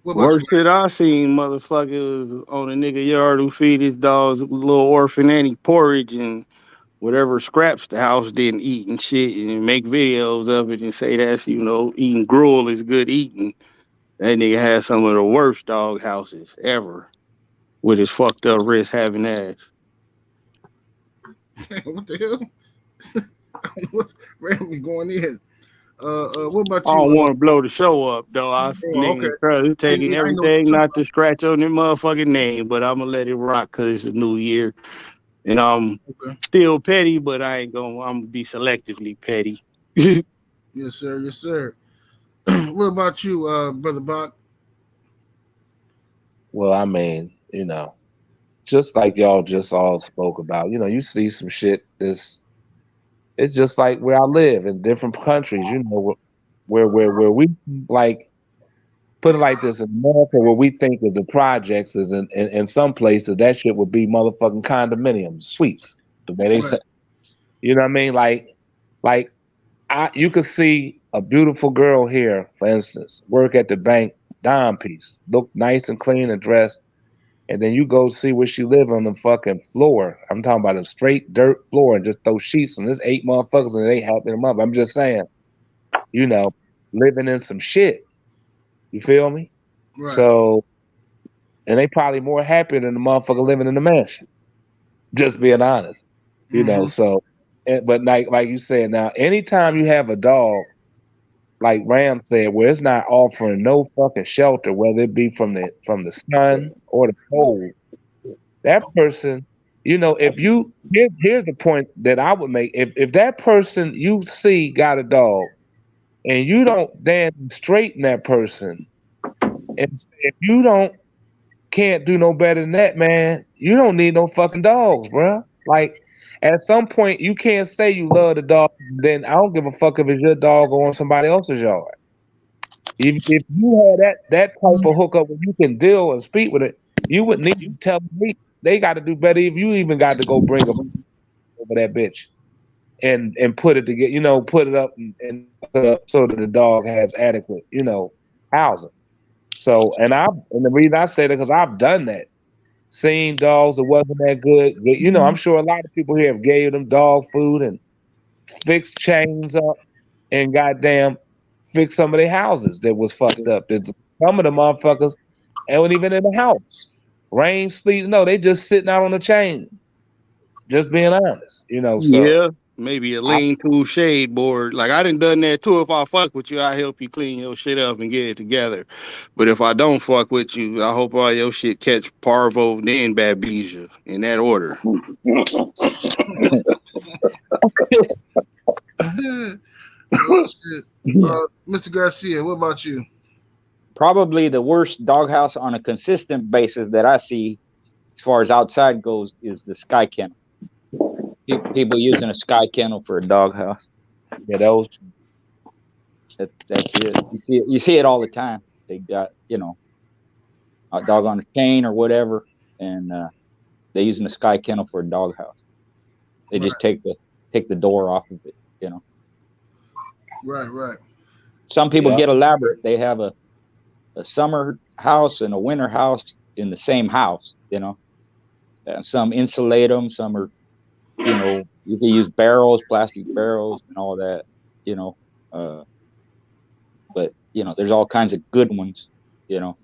Worst shit I seen, motherfucker, was on a nigga yard who feed his dogs little orphan Annie porridge and whatever scraps the house didn't eat and shit, and make videos of it and say that's, eating gruel is good eating. That nigga had some of the worst dog houses ever with his fucked up wrist having ass. What the hell? What's randomly going in? What about you? I don't want to blow the show up, though. Nigga taking everything not to scratch on their motherfucking name, but I'm gonna let it rock because it's a new year, and I'm still petty, but I'm gonna be selectively petty. Yes, sir. Yes, sir. What about you, Brother Bach? Well, I mean, just like y'all just all spoke about, you see some shit that's, it's just like where I live in different countries, where we like, put it like this, in America, where we think of the projects is in some places that shit would be motherfucking condominiums, suites, the way they say, you know what I mean? Like you could see a beautiful girl here, for instance, work at the bank, dime piece, look nice and clean and dressed, and then you go see where she live on the fucking floor. I'm talking about a straight dirt floor and just throw sheets on. There's 8 motherfuckers and they happy them up. I'm just saying, living in some shit. You feel me? Right. So, and they probably more happy than the motherfucker living in the mansion. Just being honest, So, but like you said, now anytime you have a dog, like Ram said, where it's not offering no fucking shelter, whether it be from the sun or the cold, that person, if you, here's the point that I would make. If that person you see got a dog and you don't then straighten that person, and if you can't do no better than that, man, you don't need no fucking dogs, bro. Like, at some point, you can't say you love the dog, then I don't give a fuck if it's your dog or on somebody else's yard. If you had that type of hookup where you can deal and speak with it, you would need to tell me they got to do better. If you even got to go bring them over that bitch and put it together, put it up and put it up so that the dog has adequate, housing. So, and the reason I say that because I've done that. Seen dogs that wasn't that good. I'm sure a lot of people here have gave them dog food and fixed chains up and goddamn fixed some of their houses that was fucked up. Some of the motherfuckers ain't even in the house. Rain, sleet, no, they just sitting out on the chain. Just being honest, So yeah, maybe a lean-to shade board. Like I done that too. If I fuck with you, I help you clean your shit up and get it together. But if I don't fuck with you, I hope all your shit catch parvo then babesia in that order. Oh, shit. Mr. Garcia, what about you? Probably the worst doghouse on a consistent basis that I see, as far as outside goes, is the sky kennel. People using a sky kennel for a doghouse. Yeah, that was true. That's it. You see it all the time. They got, you know, a dog on a chain or whatever, and they're using a sky kennel for a doghouse. They just take the door off of it, you know. Right. Some people get elaborate. They have a summer house and a winter house in the same house, you know. And some insulate them. Some are, you know, you can use barrels, plastic barrels, and all that, you know. But you know, there's all kinds of good ones, you know.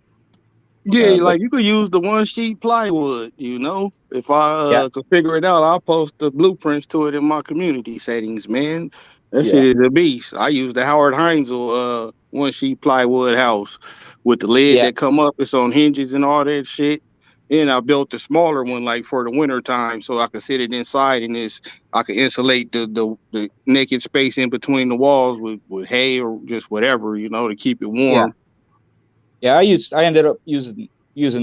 Yeah, like you could use the 1-sheet plywood, you know. If I could figure it out, I'll post the blueprints to it in my community settings, man. That shit is a beast. I use the Howard Heinzel 1-sheet plywood house with the lid that come up. It's on hinges and all that shit. And I built a smaller one like for the winter time so I could sit it inside and I could insulate the naked space in between the walls with hay or just whatever, you know, to keep it warm. Yeah, I ended up using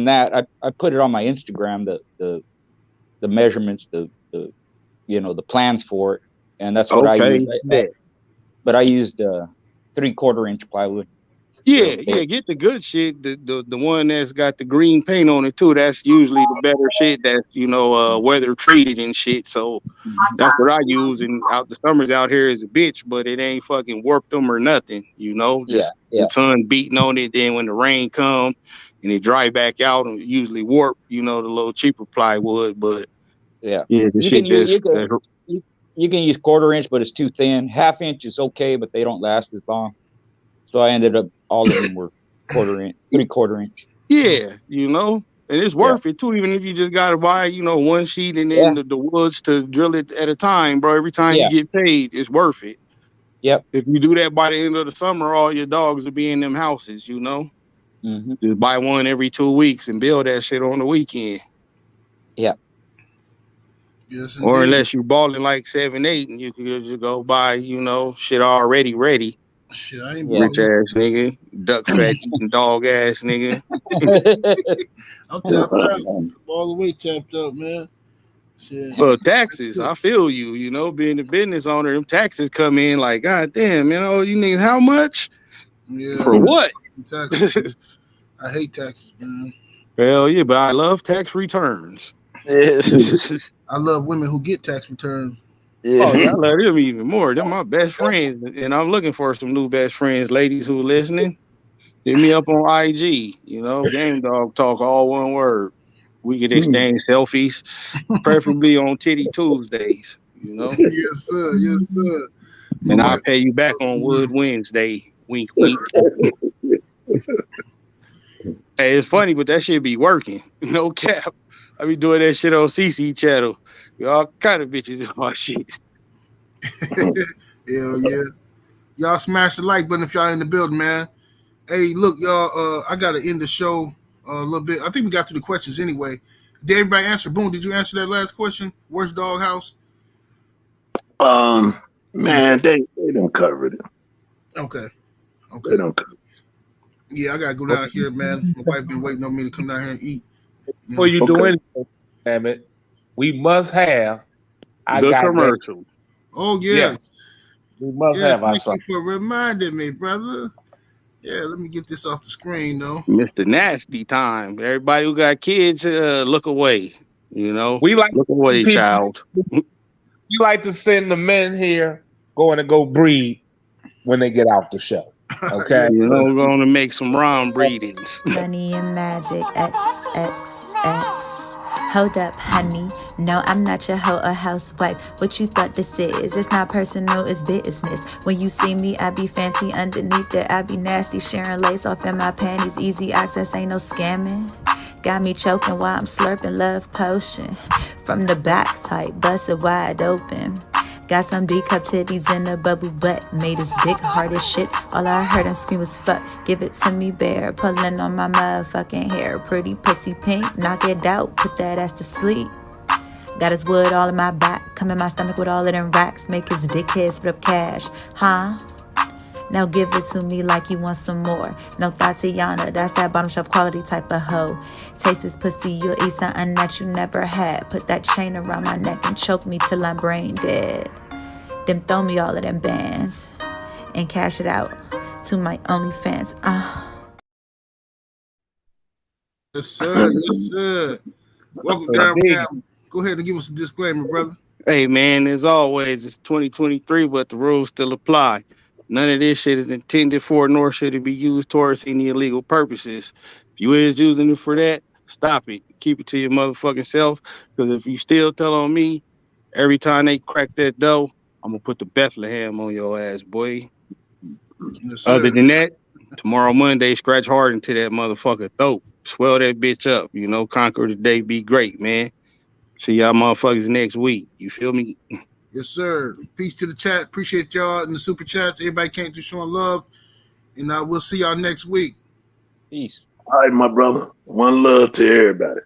that. I put it on my Instagram, the measurements, the you know, the plans for it, and that's what I used. But I used 3/4 inch plywood. Yeah, get the good shit. The one that's got the green paint on it too. That's usually the better shit. That's, you know, weather treated and shit. So that's what I use. And the summers out here is a bitch, but it ain't fucking warped them or nothing. You know, just the sun beating on it. Then when the rain come and it dry back out, and usually warp. You know, the little cheaper plywood. But the shit you can use 1/4 inch, but it's too thin. 1/2 inch is okay, but they don't last as long. So I ended up, all of them were 1/4 inch, 3/4 inch. Yeah, you know, and it's worth it too. Even if you just gotta buy, you know, 1 sheet and then the woods to drill it at a time, bro. Every time you get paid, it's worth it. Yep. If you do that by the end of the summer, all your dogs will be in them houses, you know. Just buy one every 2 weeks and build that shit on the weekend. Yeah. Yes, or unless you balling like 7-8 and you can just go buy, you know, shit already ready. Shit, I ain't rich ass nigga, duck fat eating dog ass nigga. I'm tapped out. I'm all the way tapped up, man. Shit. Well, taxes, I feel you. You know, being a business owner, them taxes come in like, God damn, you know, you niggas, how much? Yeah. For what? Taxes. I hate taxes, man. Hell yeah, but I love tax returns. I love women who get tax returns. Yeah. Oh, yeah, I love them even more. They're my best friends, and I'm looking for some new best friends, ladies who are listening. Hit me up on IG. You know, Game Dog Talk, all one word. We could exchange selfies, preferably on Titty Tuesdays. You know. Yes, sir. Yes, sir. And I'll pay you back on Wood Wednesday. Wink, wink. Hey, it's funny, but that shit be working. No cap. I be doing that shit on CC channel. All kind of bitches in my shit. Hell yeah. Y'all smash the like button if y'all in the building, man. Hey, look, y'all, I got to end the show a little bit. I think we got to the questions anyway. Did everybody answer? Boom, did you answer that last question? Worst dog house? Man, they don't cover it. Okay. They don't cover it. Yeah, I got to go down here, man. My wife been waiting on me to come down here and eat. Before you do anything, damn it, we must have the commercial. Oh, yes. We must have our Thank you for reminding me, brother. Yeah, let me get this off the screen, though. Mr. Nasty Time. Everybody who got kids, look away. You know, we like look away, child. We like to send the men here going to go breed when they get off the show. Okay, you know, we're going to make some round breedings. Money and magic, XXX. Hold up, honey. No, I'm not your hoe or housewife. What you thought this is? It's not personal, it's business. When you see me, I be fancy. Underneath it, I be nasty. Sharing lace off in my panties. Easy access, ain't no scamming. Got me choking while I'm slurping love potion. From the back type, busted wide open. Got some D-cup titties in a bubble butt. Made his dick hard as shit. All I heard him scream was fuck. Give it to me, bear. Pulling on my motherfucking hair. Pretty pussy pink. Knock it out. Put that ass to sleep. Got his wood all in my back. Come in my stomach with all of them racks. Make his dickhead split up cash. Huh? Now give it to me like you want some more. No Tatiana, that's that bottom shelf quality type of hoe. Taste this pussy, you'll eat something that you never had. Put that chain around my neck and choke me till I'm brain dead. Then throw me all of them bands and cash it out to my OnlyFans. Yes, sir. Yes, sir. Welcome, down. Go ahead and give us a disclaimer, brother. Hey, man, as always, it's 2023, but the rules still apply. None of this shit is intended for, nor should it be used towards any illegal purposes. If you is using it for that, stop it. Keep it to your motherfucking self, because if you still tell on me, every time they crack that dough, I'm going to put the Bethlehem on your ass, boy. Yes, sir. Other than that, tomorrow, Monday, scratch hard into that motherfucker throat. Swell that bitch up, you know, conquer the day, be great, man. See y'all motherfuckers next week. You feel me? Yes, sir. Peace to the chat. Appreciate y'all in the super chats. Everybody came through showing love. And we'll see y'all next week. Peace. All right, my brother. One love to everybody.